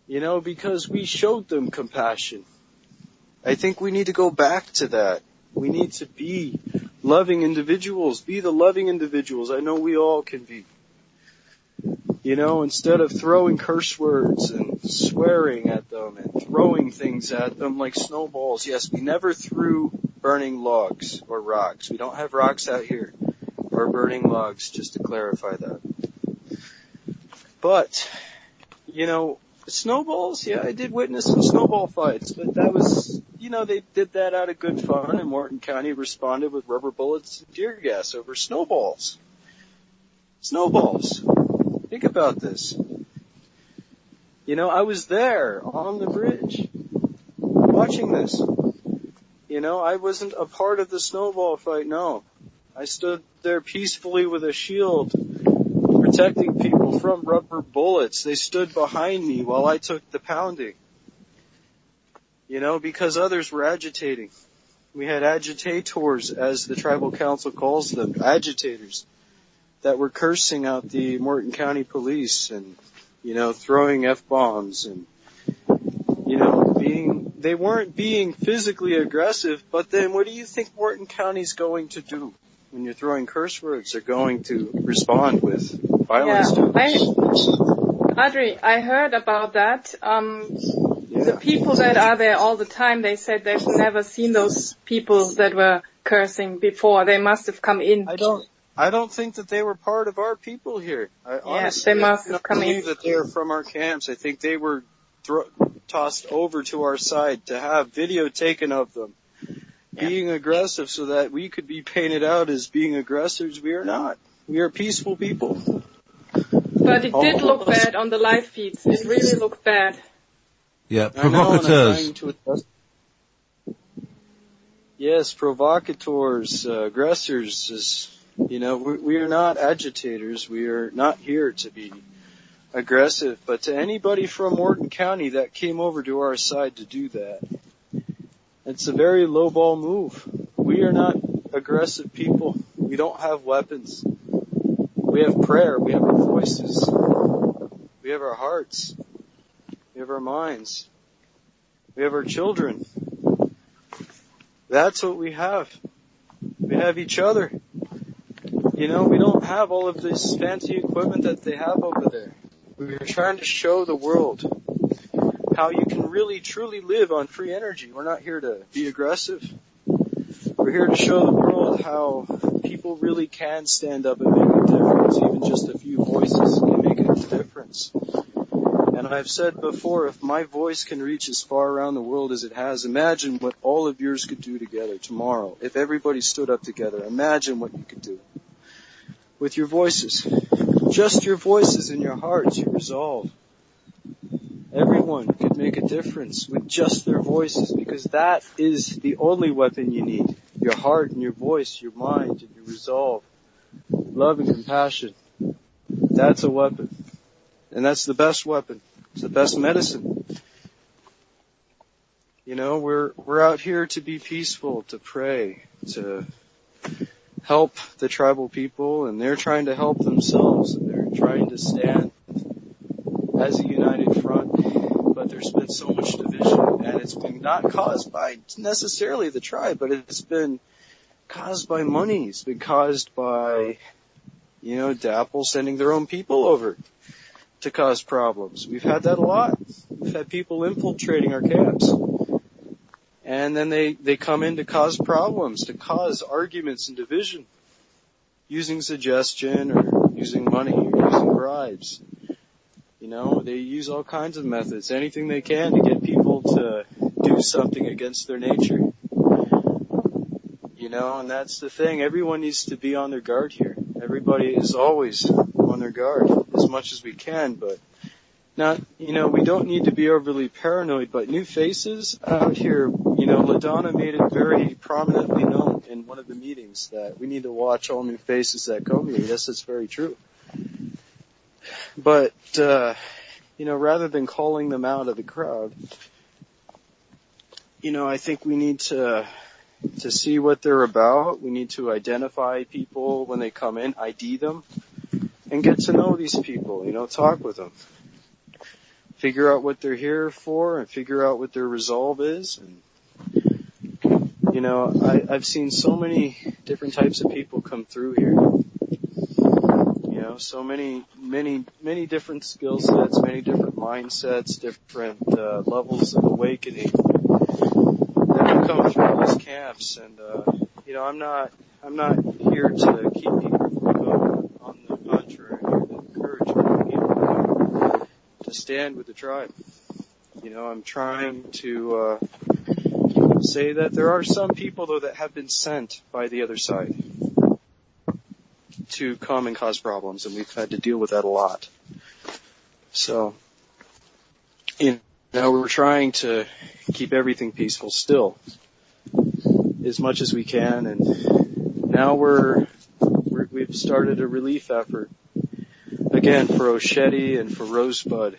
because we showed them compassion. I think we need to go back to that. We need to be loving individuals. Be the loving individuals I know we all can be. You know, instead of throwing curse words and swearing at them and throwing things at them like snowballs. Yes, we never threw burning logs or rocks. We don't have rocks out here or burning logs, just to clarify that. But, you know, snowballs, yeah, I did witness some snowball fights, but that was, you know, they did that out of good fun, and Morton County responded with rubber bullets and tear gas over snowballs. Snowballs. Think about this. You know, I was there on the bridge watching this. You know, I wasn't a part of the snowball fight, no. I stood there peacefully with a shield, protecting people from rubber bullets. They stood behind me while I took the pounding. You know, because others were agitating. We had agitators, as the tribal council calls them, agitators, that were cursing out the Morton County police and, you know, throwing F-bombs and, you know, they weren't being physically aggressive, but then what do you think Morton County's going to do when you're throwing curse words? They're going to respond with violence. Adri, I heard about that. The people that are there all the time, they said they've never seen those people that were cursing before. They must have come in. I don't think that they were part of our people here. Honestly, they must have come in. I believe that they are from our camps. I think they were tossed over to our side to have video taken of them being aggressive so that we could be painted out as being aggressors. We are not. We are peaceful people. But it did look bad on the live feeds. It really looked bad. Yeah, provocateurs. Yes, provocateurs, aggressors. You know, we are not agitators. We are not here to be aggressive. But to anybody from Morton County that came over to our side to do that, it's a very low-ball move. We are not aggressive people. We don't have weapons. We have prayer. We have our voices. We have our hearts. We have our minds. We have our children. That's what we have. We have each other. You know, we don't have all of this fancy equipment that they have over there. We're trying to show the world how you can really, truly live on free energy. We're not here to be aggressive. We're here to show the world how people really can stand up and make a difference. Even just a few voices can make a difference. And I've said before, if my voice can reach as far around the world as it has, imagine what all of yours could do together tomorrow. If everybody stood up together, imagine what you could do with your voices. Just your voices and your hearts, your resolve. Everyone could make a difference with just their voices, because that is the only weapon you need. Your heart and your voice, your mind and your resolve. Love and compassion. That's a weapon. And that's the best weapon. It's the best medicine. You know, we're out here to be peaceful, to pray, to help the tribal people, and they're trying to help themselves, and they're trying to stand as a united front. But there's been so much division, and it's been not caused by necessarily the tribe, but it's been caused by money. It's been caused by, you know, DAPL sending their own people over to cause problems. We've had that a lot. We've had people infiltrating our camps. And then they come in to cause problems, to cause arguments and division, using suggestion or using money or using bribes. You know, they use all kinds of methods, anything they can to get people to do something against their nature. You know, and that's the thing. Everyone needs to be on their guard here. Everybody is always on their guard as much as we can, but not, you know, we don't need to be overly paranoid, but new faces out here, you know, LaDonna made it very prominently known in one of the meetings that we need to watch all new faces that come here. Yes, that's very true. But, you know, rather than calling them out of the crowd, you know, I think we need to see what they're about. We need to identify people when they come in, ID them, and get to know these people, you know, talk with them. Figure out what they're here for and figure out what their resolve is. And, you You know, I've seen so many different types of people come through here. You know, so many different skill sets, many different mindsets, different levels of awakening that have come through these camps. And you know, I'm not here to keep people going. On the contrary, I'm here to encourage people to stand with the tribe. You know, I'm trying to say that there are some people, though, that have been sent by the other side to come and cause problems, and we've had to deal with that a lot. So, you know, we're trying to keep everything peaceful still, as much as we can, and now we've started a relief effort again for Osheti and for Rosebud,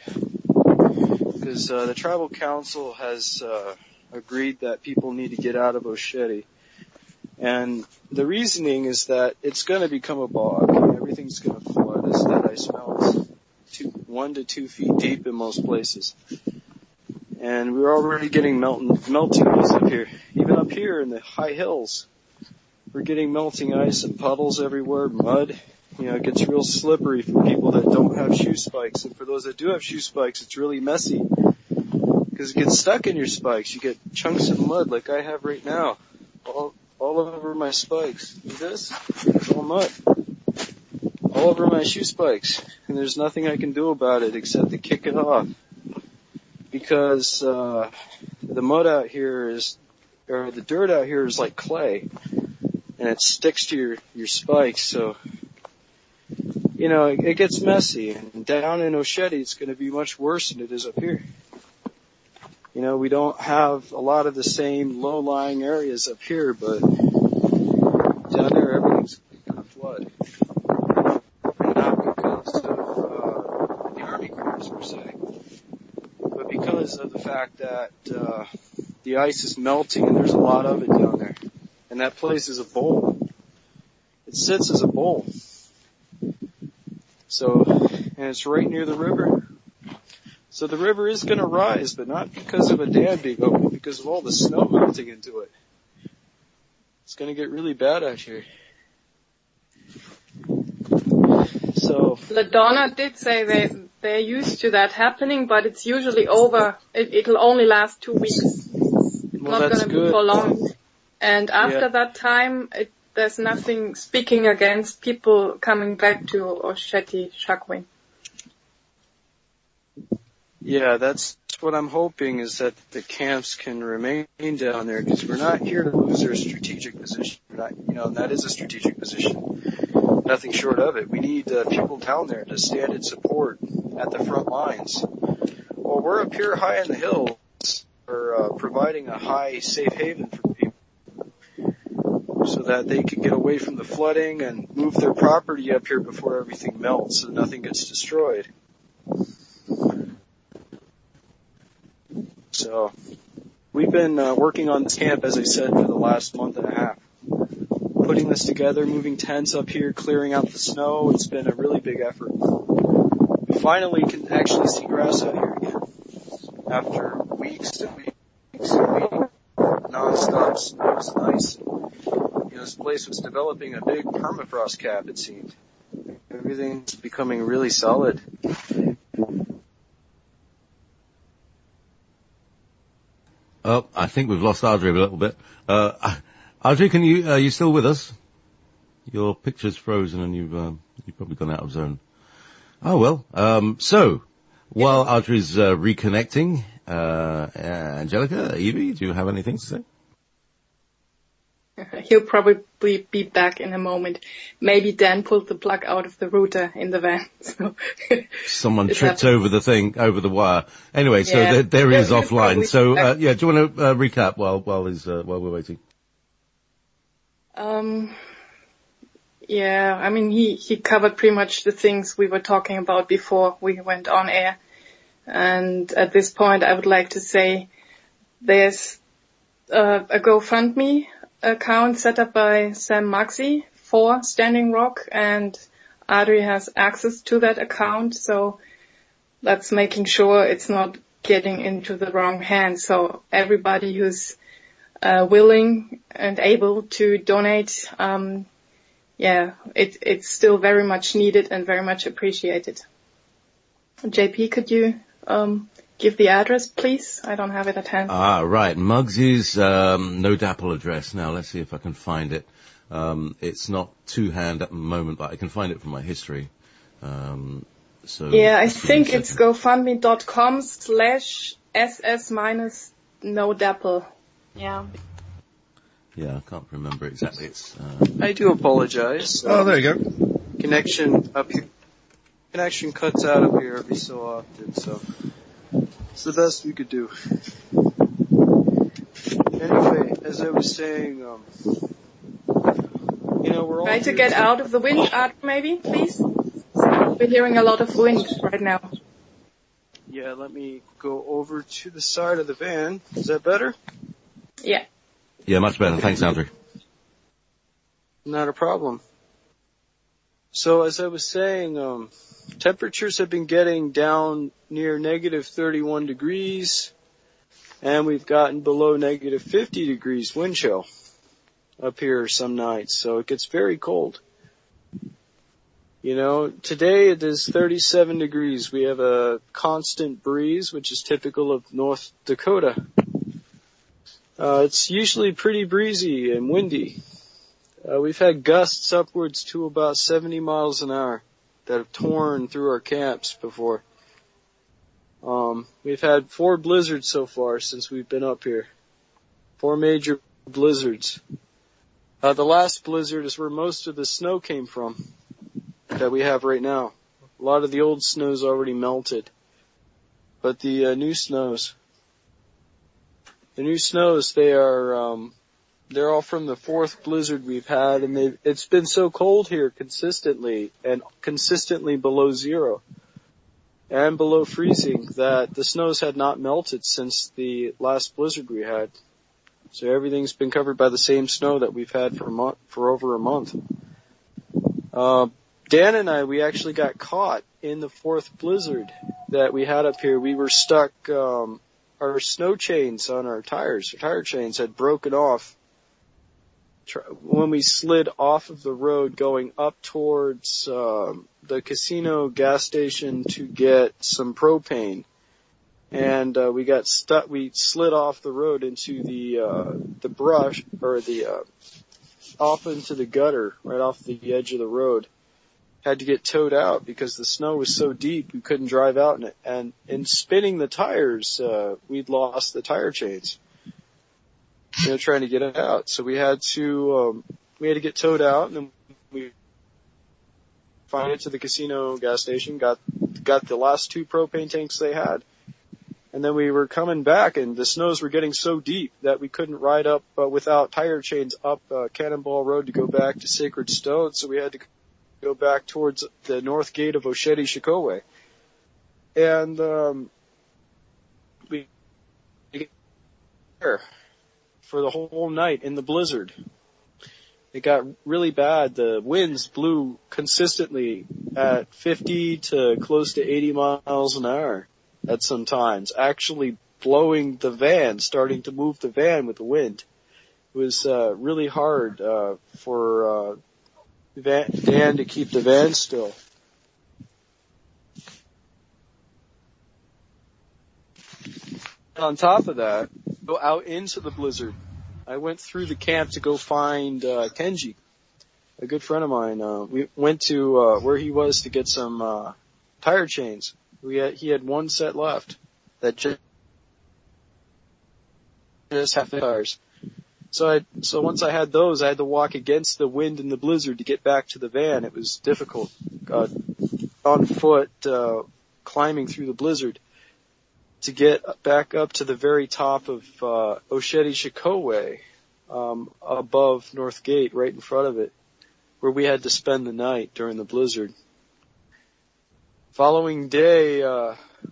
because the tribal council has agreed that people need to get out of Osheti. And the reasoning is that it's going to become a bog. Everything's going to flood as that ice melts 1 to 2 feet deep in most places. And we're already getting melting ice up here. Even up here in the high hills, we're getting melting ice and puddles everywhere, mud. You know, it gets real slippery for people that don't have shoe spikes. And for those that do have shoe spikes, it's really messy, because it gets stuck in your spikes. You get chunks of mud like I have right now, all over my spikes. See this? It's all mud. All over my shoe spikes. And there's nothing I can do about it except to kick it off. Because the mud out here or the dirt out here is like clay. And it sticks to your spikes, so, you know, it gets messy. And down in Osheti, it's going to be much worse than it is up here. You know, we don't have a lot of the same low-lying areas up here, but down there everything's going to flood. And not because of the Army groups, per se, but because of the fact that the ice is melting and there's a lot of it down there. And that place is a bowl. It sits as a bowl. So, and it's right near the river. So the river is going to rise, but not because of a dam being open, because of all the snow melting into it. It's going to get really bad out here. So LaDonna did say they're used to that happening, but it's usually over. It'll only last 2 weeks. It's not going to be for long. And after that time, there's nothing speaking against people coming back to Osheti Shakwin. Yeah, that's what I'm hoping, is that the camps can remain down there, because we're not here to lose our strategic position. We're not, you know, that is a strategic position. Nothing short of it. We need people down there to stand in support at the front lines. Well, we're up here high in the hills. We're providing a high safe haven for people so that they can get away from the flooding and move their property up here before everything melts so nothing gets destroyed. So we've been working on this camp, as I said, for the last month and a half. Putting this together, moving tents up here, clearing out the snow. It's been a really big effort. We finally can actually see grass out here again. After weeks and weeks of waiting, non-stop snow and ice. You know, this place was developing a big permafrost cap, it seemed. Everything's becoming really solid. Oh, I think we've lost Adri a little bit. Adri, are you still with us? Your picture's frozen and you've probably gone out of zone. Oh well. So while Adri's reconnecting, Angelika, Evie, do you have anything to say? He'll probably be back in a moment. Maybe Dan pulled the plug out of the router in the van. So someone tripped over the wire. Anyway, so there he is offline. So, do you want to recap while we're waiting? Yeah, I mean, he covered pretty much the things we were talking about before we went on air. And at this point, I would like to say there's a GoFundMe account set up by Sam Maxey for Standing Rock, and Adri has access to that account, so that's making sure it's not getting into the wrong hands. So everybody who's willing and able to donate, it's still very much needed and very much appreciated. JP, could you give the address, please? I don't have it at hand. Right. Muggsy's no DAPL address. Now, let's see if I can find it. It's not to hand at the moment, but I can find it from my history. I think it's gofundme.com/SS-no DAPL. Yeah. Yeah, I can't remember exactly. It's. I do apologize. There you go. Connection up here. Connection cuts out up here every so often, so it's the best we could do. Anyway, as I was saying, we're all try to get out of the wind, maybe, please. We're hearing a lot of wind right now. Yeah, let me go over to the side of the van. Is that better? Yeah. Yeah, much better. Thanks, Andrew. Not a problem. So as I was saying, temperatures have been getting down near negative 31 degrees, and we've gotten below negative 50 degrees wind chill up here some nights, so it gets very cold. Today it is 37 degrees. We have a constant breeze, which is typical of North Dakota. It's usually pretty breezy and windy. We've had gusts upwards to about 70 miles an hour that have torn through our camps before. We've had 4 blizzards so far since we've been up here. 4 major blizzards. The last blizzard is where most of the snow came from that we have right now. A lot of the old snow's already melted. But the new snows, they're all from the 4th blizzard we've had, and it's been so cold here consistently below zero and below freezing that the snows had not melted since the last blizzard we had. So everything's been covered by the same snow that we've had for over a month. Dan and I, we actually got caught in the 4th blizzard that we had up here. We were stuck, our snow chains on our tire chains had broken off when we slid off of the road going up towards the casino gas station to get some propane. And we got stuck. We slid off the road into the brush, or off into the gutter, right off the edge of the road. Had to get towed out because the snow was so deep we couldn't drive out in it. And in spinning the tires, we'd lost the tire chains. Trying to get it out. So we had to get towed out, and then we finally went to the casino gas station, got the last 2 propane tanks they had. And then we were coming back, and the snows were getting so deep that we couldn't ride up without tire chains up Cannonball Road to go back to Sacred Stone. So we had to go back towards the north gate of Osheti-Shikowe. And we there for the whole night in the blizzard. It got really bad. The winds blew consistently at 50 to close to 80 miles an hour at some times, actually blowing the van, starting to move the van with the wind. It was really hard for Dan to keep the van still. On top of that, go out into the blizzard. I went through the camp to go find Kenji, a good friend of mine. We went to where he was to get some tire chains. He had 1 set left that just had tires. So once I had those, I had to walk against the wind and the blizzard to get back to the van. It was difficult, on foot, climbing through the blizzard to get back up to the very top of Osheti-Shikowe, above North Gate, right in front of it, where we had to spend the night during the blizzard. Following day,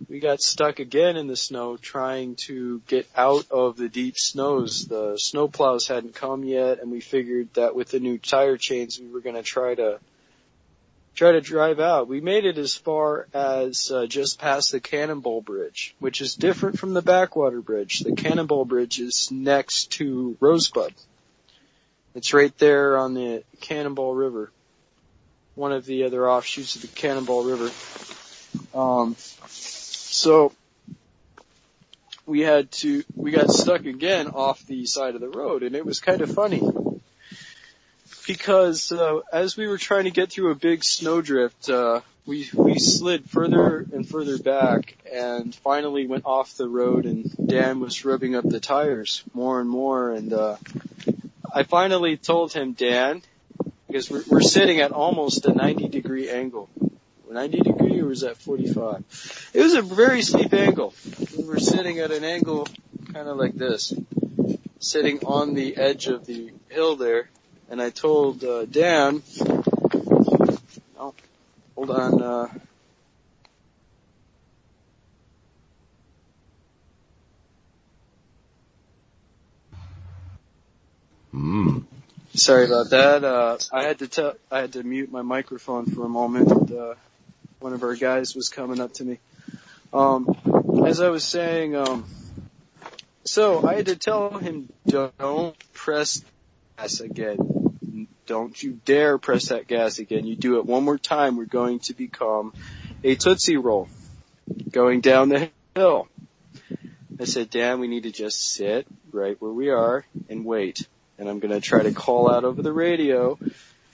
we got stuck again in the snow trying to get out of the deep snows. The snowplows hadn't come yet, and we figured that with the new tire chains, we were going to try to try to drive out. We made it as far as just past the Cannonball Bridge, which is different from the Backwater Bridge. The Cannonball Bridge is next to Rosebud. It's right there on the Cannonball River, one of the other offshoots of the Cannonball River. So we got stuck again off the side of the road, and it was kind of funny because as we were trying to get through a big snowdrift, we slid further and further back and finally went off the road, and Dan was rubbing up the tires more and more, and I finally told him, Dan, because we're sitting at almost a 90-degree angle. 90 degree, or was that 45? It was a very steep angle. We were sitting at an angle kind of like this, sitting on the edge of the hill there, and I told Dan, oh, hold on, Sorry about that. I had to mute my microphone for a moment. One of our guys was coming up to me. As I was saying, so I had to tell him, don't press gas again. Don't you dare press that gas again. You do it one more time, we're going to become a Tootsie Roll going down the hill. I said, Dan, we need to just sit right where we are and wait. And I'm going to try to call out over the radio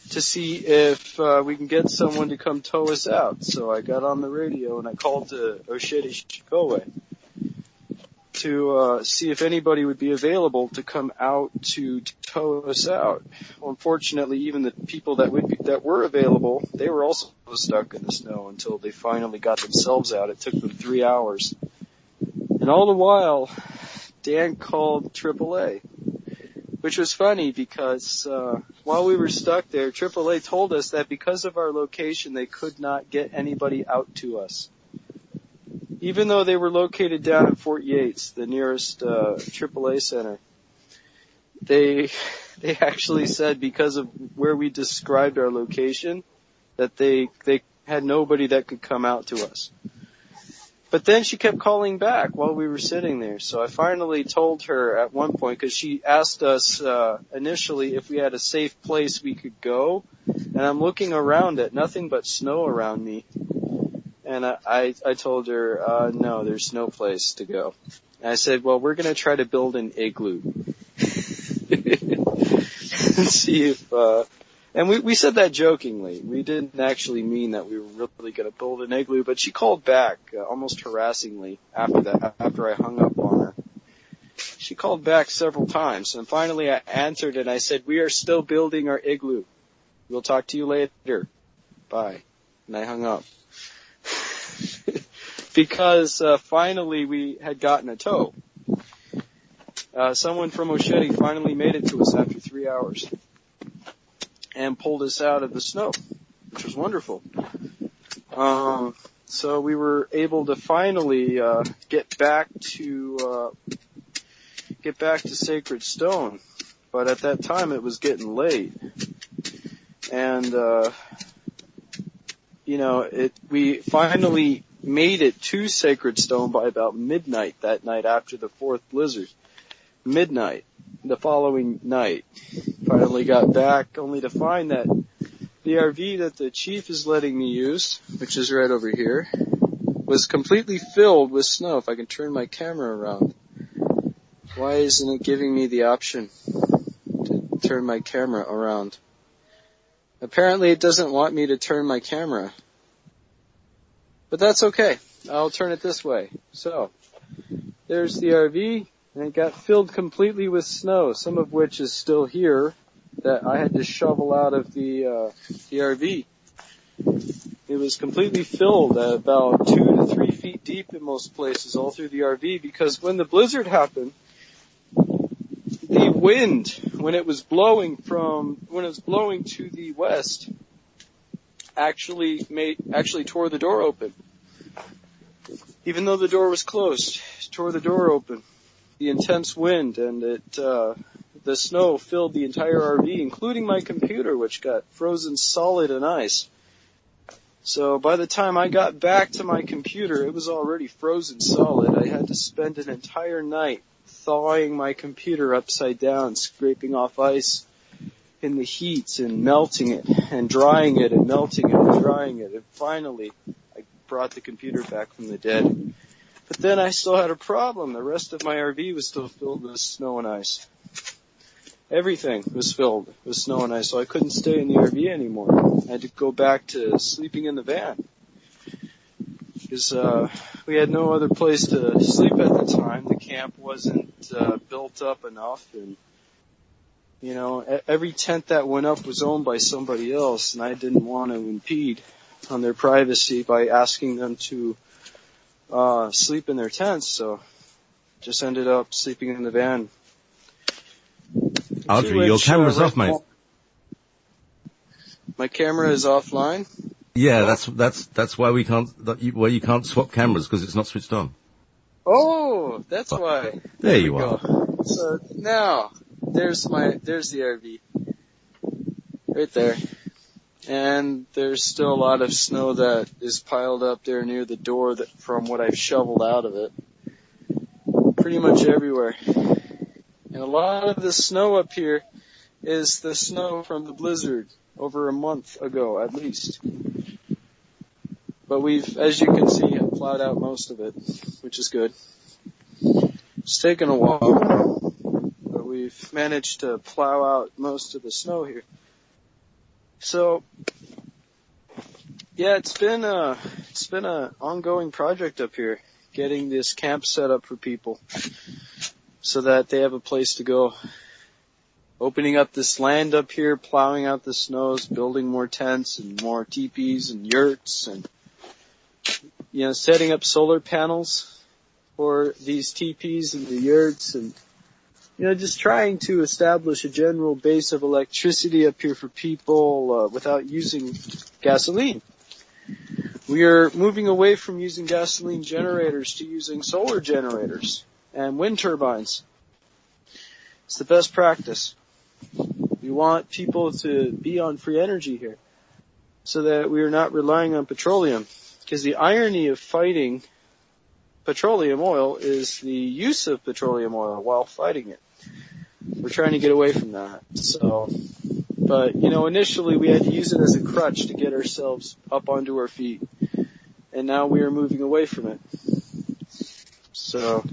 to see if we can get someone to come tow us out. So I got on the radio and I called to Oshedi to see if anybody would be available to come out to tow us out. Well, unfortunately, even the people that were available, they were also stuck in the snow until they finally got themselves out. It took them 3 hours. And all the while, Dan called AAA. Which was funny because while we were stuck there, AAA told us that because of our location, they could not get anybody out to us. Even though they were located down in Fort Yates, the nearest AAA center, they actually said because of where we described our location, that they had nobody that could come out to us. But then she kept calling back while we were sitting there. So I finally told her at one point, because she asked us initially if we had a safe place we could go. And I'm looking around at nothing but snow around me. And I told her, no, there's no place to go. And I said, well, we're going to try to build an igloo. And see if... And we said that jokingly. We didn't actually mean that we were really going to build an igloo, but she called back almost harassingly after I hung up on her. She called back several times, and finally I answered and I said, we are still building our igloo. We'll talk to you later. Bye. And I hung up. Because finally we had gotten a tow. Someone from Oshedi finally made it to us after 3 hours. And pulled us out of the snow, which was wonderful. So we were able to finally get back to Sacred Stone, but at that time it was getting late, and we finally made it to Sacred Stone by about midnight that night after the fourth blizzard. Midnight. The following night, finally got back, only to find that the RV that the chief is letting me use, which is right over here, was completely filled with snow. If I can turn my camera around. Why isn't it giving me the option to turn my camera around? Apparently it doesn't want me to turn my camera. But that's okay. I'll turn it this way. So, there's the RV. And it got filled completely with snow, some of which is still here, that I had to shovel out of the RV. It was completely filled at about 2 to 3 feet deep in most places all through the RV, because when the blizzard happened, the wind, when it was blowing to the west, actually tore the door open. Even though the door was closed, it tore the door open. The intense wind and the snow filled the entire RV, including my computer, which got frozen solid in ice. So by the time I got back to my computer, it was already frozen solid. I had to spend an entire night thawing my computer upside down, scraping off ice in the heat and melting it and drying it and melting it and drying it. And finally, I brought the computer back from the dead. But then I still had a problem. The rest of my RV was still filled with snow and ice. Everything was filled with snow and ice, so I couldn't stay in the RV anymore. I had to go back to sleeping in the van. Because we had no other place to sleep at the time. The camp wasn't built up enough, and you know, every tent that went up was owned by somebody else, and I didn't want to impede on their privacy by asking them to sleep in their tents, so just ended up sleeping in the van. Audrey, your camera's off, mate. My camera is offline? Yeah, that's why you can't swap cameras, because it's not switched on. Oh, that's why. There you are. So now, there's the RV. Right there. And there's still a lot of snow that is piled up there near the door from what I've shoveled out of it. Pretty much everywhere. And a lot of the snow up here is the snow from the blizzard over a month ago, at least. But we've, as you can see, plowed out most of it, which is good. It's taken a while, but we've managed to plow out most of the snow here. So, yeah, it's been a ongoing project up here, getting this camp set up for people so that they have a place to go. Opening up this land up here, plowing out the snows, building more tents and more teepees and yurts, and you know, setting up solar panels for these teepees and the yurts, and you know, just trying to establish a general base of electricity up here for people without using gasoline. We are moving away from using gasoline generators to using solar generators and wind turbines. It's the best practice. We want people to be on free energy here so that we are not relying on petroleum. Because the irony of fighting petroleum oil is the use of petroleum oil while fighting it. We're trying to get away from that. So, but you know, initially we had to use it as a crutch to get ourselves up onto our feet. And now we are moving away from it. So,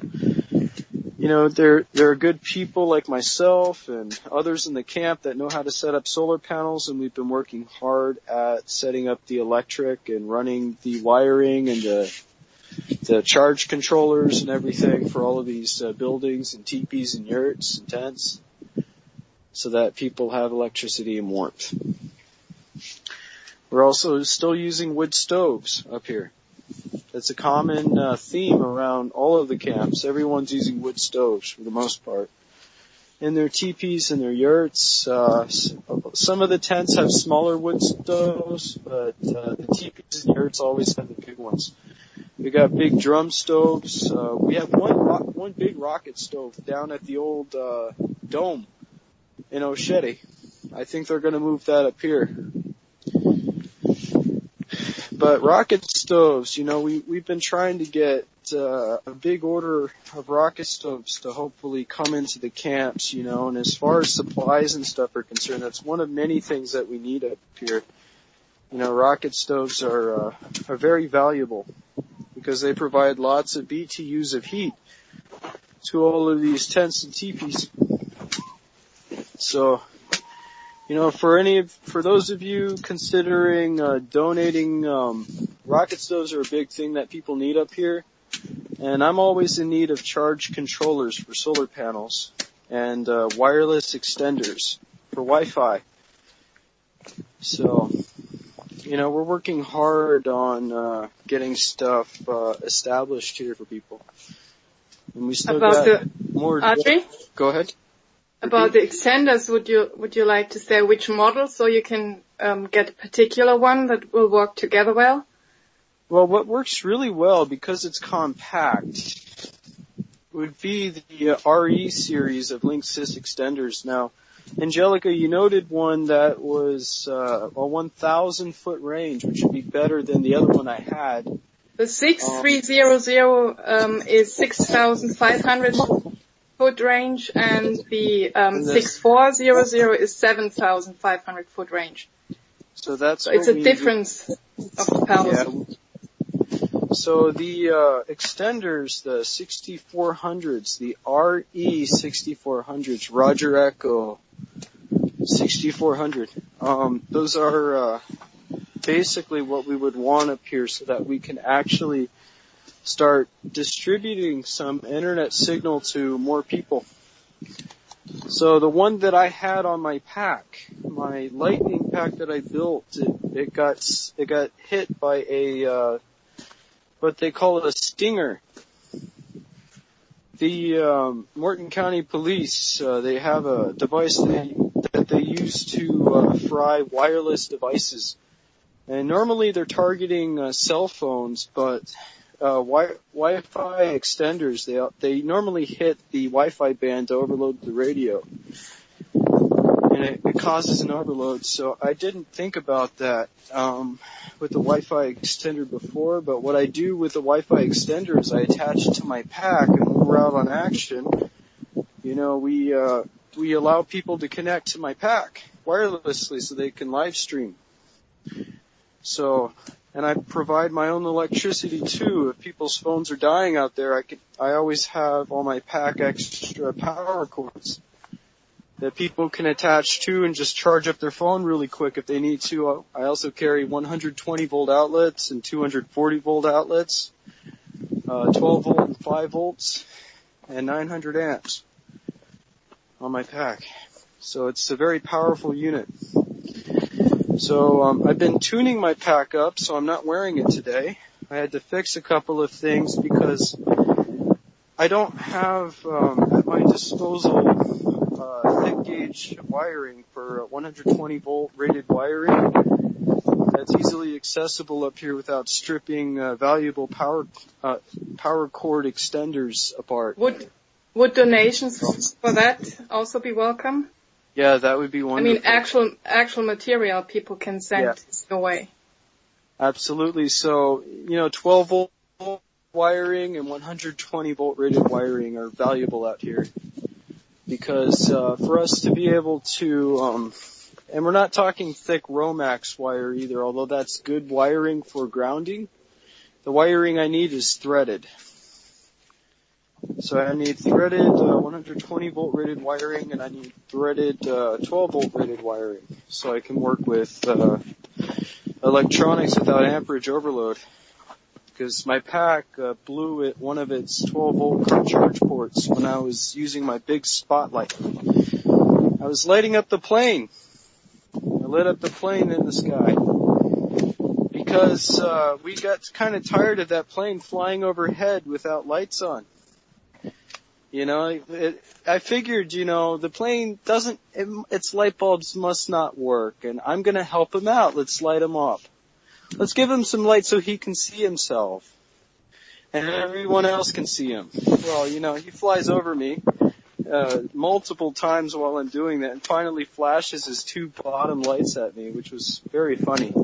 you know, there are good people like myself and others in the camp that know how to set up solar panels, and we've been working hard at setting up the electric and running the wiring and the charge controllers and everything for all of these buildings and teepees and yurts and tents so that people have electricity and warmth. We're also still using wood stoves up here. It's a common theme around all of the camps. Everyone's using wood stoves for the most part. In their teepees and their yurts, some of the tents have smaller wood stoves, but the teepees and yurts always have the big ones. We got big drum stoves. We have one big rocket stove down at the old dome in Oshedi. I think they're going to move that up here. But rocket stoves, you know, we've been trying to get a big order of rocket stoves to hopefully come into the camps, you know, and as far as supplies and stuff are concerned, that's one of many things that we need up here. You know, rocket stoves are very valuable because they provide lots of BTUs of heat to all of these tents and teepees. So, you know, for those of you considering donating, rocket stoves are a big thing that people need up here. And I'm always in need of charge controllers for solar panels and wireless extenders for Wi-Fi. So, you know, we're working hard on getting stuff established here for people. And we still got more. Audrey? Go ahead. About the extenders, would you like to say which model so you can get a particular one that will work together well? Well, what works really well because it's compact would be the RE series of Linksys extenders. Now, Angelika, you noted one that was a 1,000-foot range, which would be better than the other one I had. The 6300 is 6,500 foot range, and the 6400 is 7,500 foot range. So that's it's a difference of the powers. Yeah. So the extenders, the 6400s, the RE 6400s, Roger Echo 6400, those are basically what we would want up here so that we can actually start distributing some internet signal to more people. So the one that I had on my pack, my Lightning pack that I built, it got hit by a what they call a stinger. The Morton County Police, they have a device that they use to fry wireless devices. And normally they're targeting cell phones, but Wi-Fi extenders, they normally hit the Wi-Fi band to overload the radio. And it causes an overload. So I didn't think about that with the Wi-Fi extender before, but what I do with the Wi-Fi extender is I attach it to my pack, and when we're out on action, we allow people to connect to my pack wirelessly so they can live stream. So, and I provide my own electricity too. If people's phones are dying out there, I always have on my pack extra power cords that people can attach to and just charge up their phone really quick if they need to. I also carry 120 volt outlets and 240 volt outlets, 12 volt and 5 volts, and 900 amps on my pack. So it's a very powerful unit. So I've been tuning my pack up, so I'm not wearing it today. I had to fix a couple of things because I don't have at my disposal thick gauge wiring for 120 volt rated wiring that's easily accessible up here without stripping valuable power cord extenders apart. Would donations for that also be welcome? Yeah, that would be wonderful. I mean, actual material people can send away. Absolutely. So, 12 volt wiring and 120 volt rated wiring are valuable out here. Because for us to be able to, and we're not talking thick Romax wire either, although that's good wiring for grounding. The wiring I need is threaded. So I need threaded 120 volt rated wiring, and I need threaded 12 volt rated wiring, so I can work with electronics without amperage overload. Because my pack blew at one of its 12 volt car charge ports when I was using my big spotlight. I was lighting up the plane. I lit up the plane in the sky. Because we got kind of tired of that plane flying overhead without lights on. I figured, the plane its light bulbs must not work, and I'm going to help him out. Let's light him up. Let's give him some light so he can see himself. And everyone else can see him. Well, he flies over me multiple times while I'm doing that and finally flashes his two bottom lights at me, which was very funny.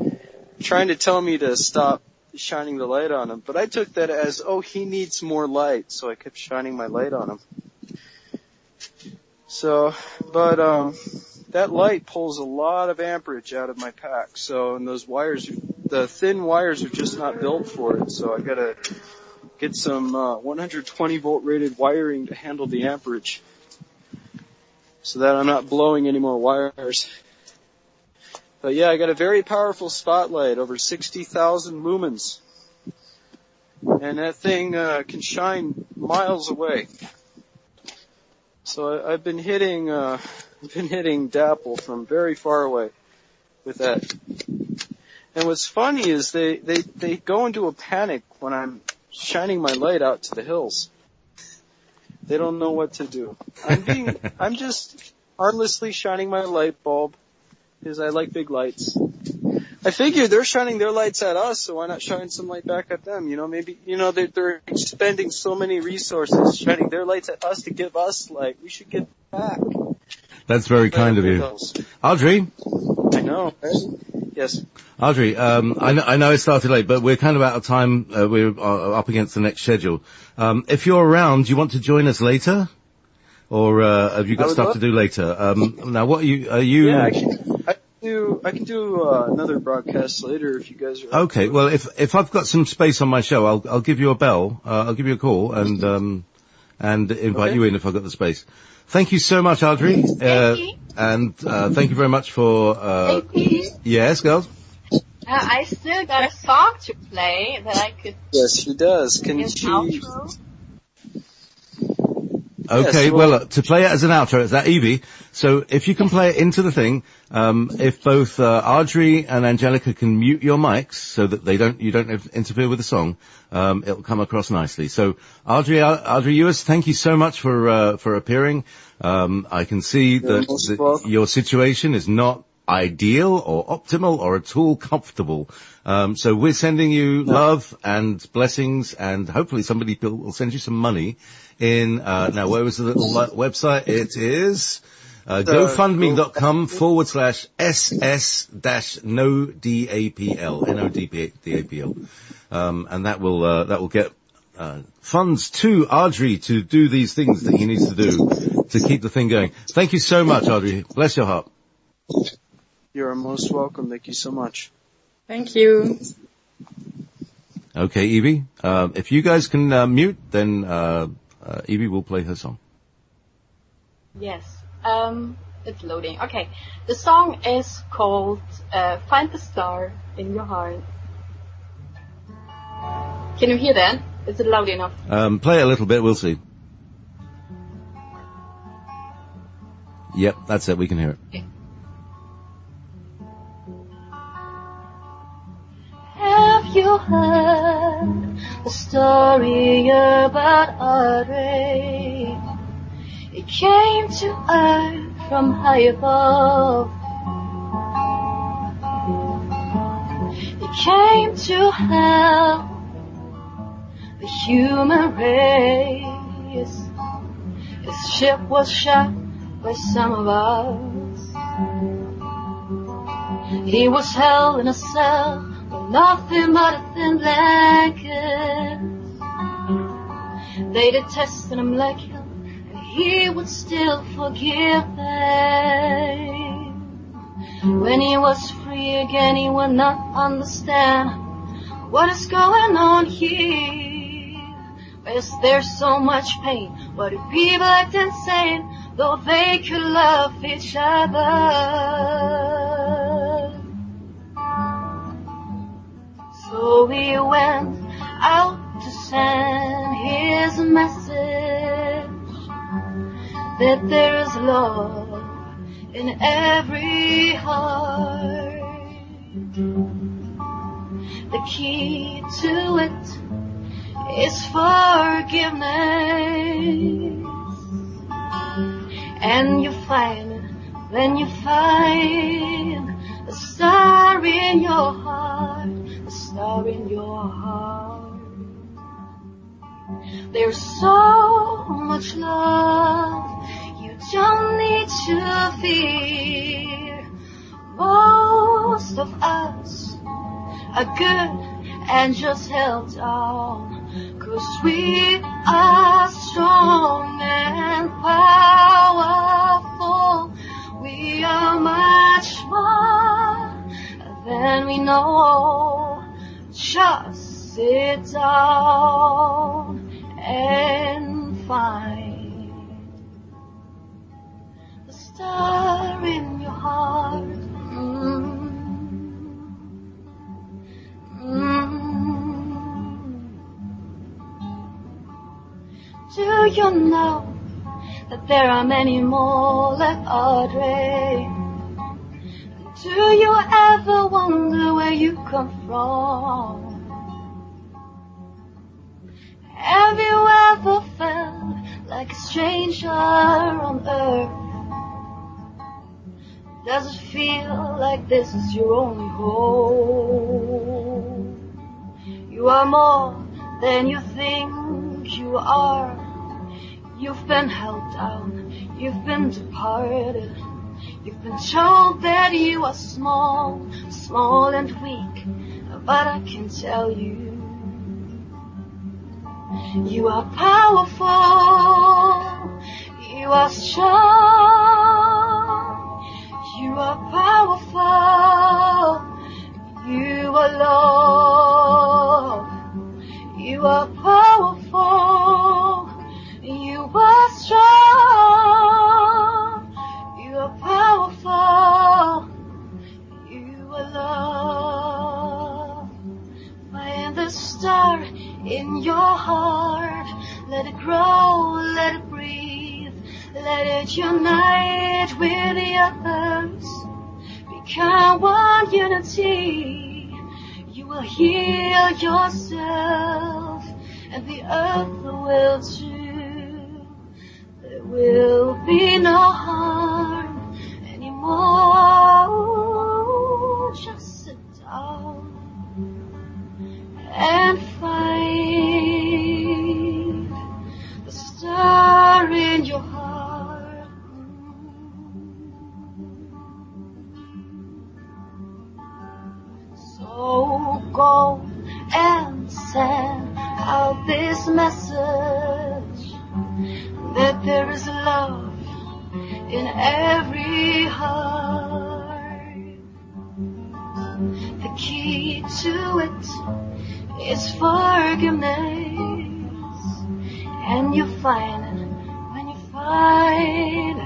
Trying to tell me to stop shining the light on him. But I took that as, he needs more light, so I kept shining my light on him. So, but that light pulls a lot of amperage out of my pack. So, and those wires, the thin wires are just not built for it. So I gotta get some 120 volt rated wiring to handle the amperage, so that I'm not blowing any more wires. But yeah, I got a very powerful spotlight, over 60,000 lumens. And that thing can shine miles away. So I've been hitting Dapple from very far away with that. And what's funny is they go into a panic when I'm shining my light out to the hills. They don't know what to do. I'm just harmlessly shining my light bulb because I like big lights. I figure they're shining their lights at us, so why not shine some light back at them? Maybe, they're spending so many resources shining their lights at us to give us light. We should give back. That's very kind of you. Audrey? I know. Yes. Audrey, I know it started late, but we're kind of out of time. We're up against the next schedule. If you're around, do you want to join us later? Or have you got stuff to do later? Now, what are you... Yeah, I can do another broadcast later if you guys are... Okay, well, if I've got some space on my show, I'll give you a bell. I'll give you a call and invite you in if I've got the space. Thank you so much, Audrey. And thank you very much for... Yes, girls? I still got a song to play that I could... Yes, she does. Can she... Outro? Okay, yes, well, to play it as an outro, it's that Evie. So if you can play it into the thing, if both Audrey and Angelika can mute your mics so that you don't interfere with the song, it'll come across nicely. So Adrieiuous, thank you so much for appearing. I can see that your situation is not ideal or optimal or at all comfortable. So we're sending you love and blessings, and hopefully somebody will send you some money in, now where was the little website? It is, GoFundMe.com/SS-NODAPL, N-O-D-A-P-L. And that will get, funds to Audrey to do these things that he needs to do to keep the thing going. Thank you so much, Audrey. Bless your heart. You're most welcome. Thank you so much. Thank you. Okay, Evie. If you guys can mute, then Evie will play her song. Yes. It's loading. Okay. The song is called Find the Star in Your Heart. Can you hear that? Is it loud enough? Play a little bit. We'll see. Yep, that's it. We can hear it. Okay. Have you heard the story about Adrieiuous? It came to earth from high above. It came to help the human race. His ship was shot by some of us. He was held in a cell with nothing but a thin blanket. They detested him like hell, and he would still forgive them. When he was free again, he would not understand what is going on here. Why is there so much pain? Why do people act insane, though they could love each other? So he went out to send his message that there is love in every heart. The key to it is forgiveness. And you find it when you find a star in your heart, a star in your heart. There's so much love, you don't need to fear. Most of us are good and just held on, 'cause we are strong and powerful. We are much more than we know. Just sit down and find the star in your heart. Do you know that there are many more like Adrieiuous? Do you ever wonder where you come from? Have you ever felt like a stranger on earth? Does it feel like this is your only home? You are more than you think you are. You've been held down, you've been departed. You've been told that you are small, small and weak, but I can tell you, you are powerful, you are strong, you are powerful, you are love, you are powerful, you are strong, you are powerful, you are love. Find the star in your heart, let it grow, let it breathe, let it unite with the others, become one unity. You will heal yourself, and the earth will too. There will be no harm anymore. Just sit down and find the star in your heart. So go and send out this message that there is love in every heart. The key to it is forgiveness, and you find it when you find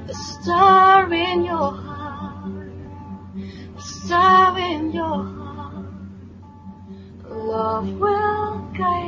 the star in your heart, the star in your heart. Love will guide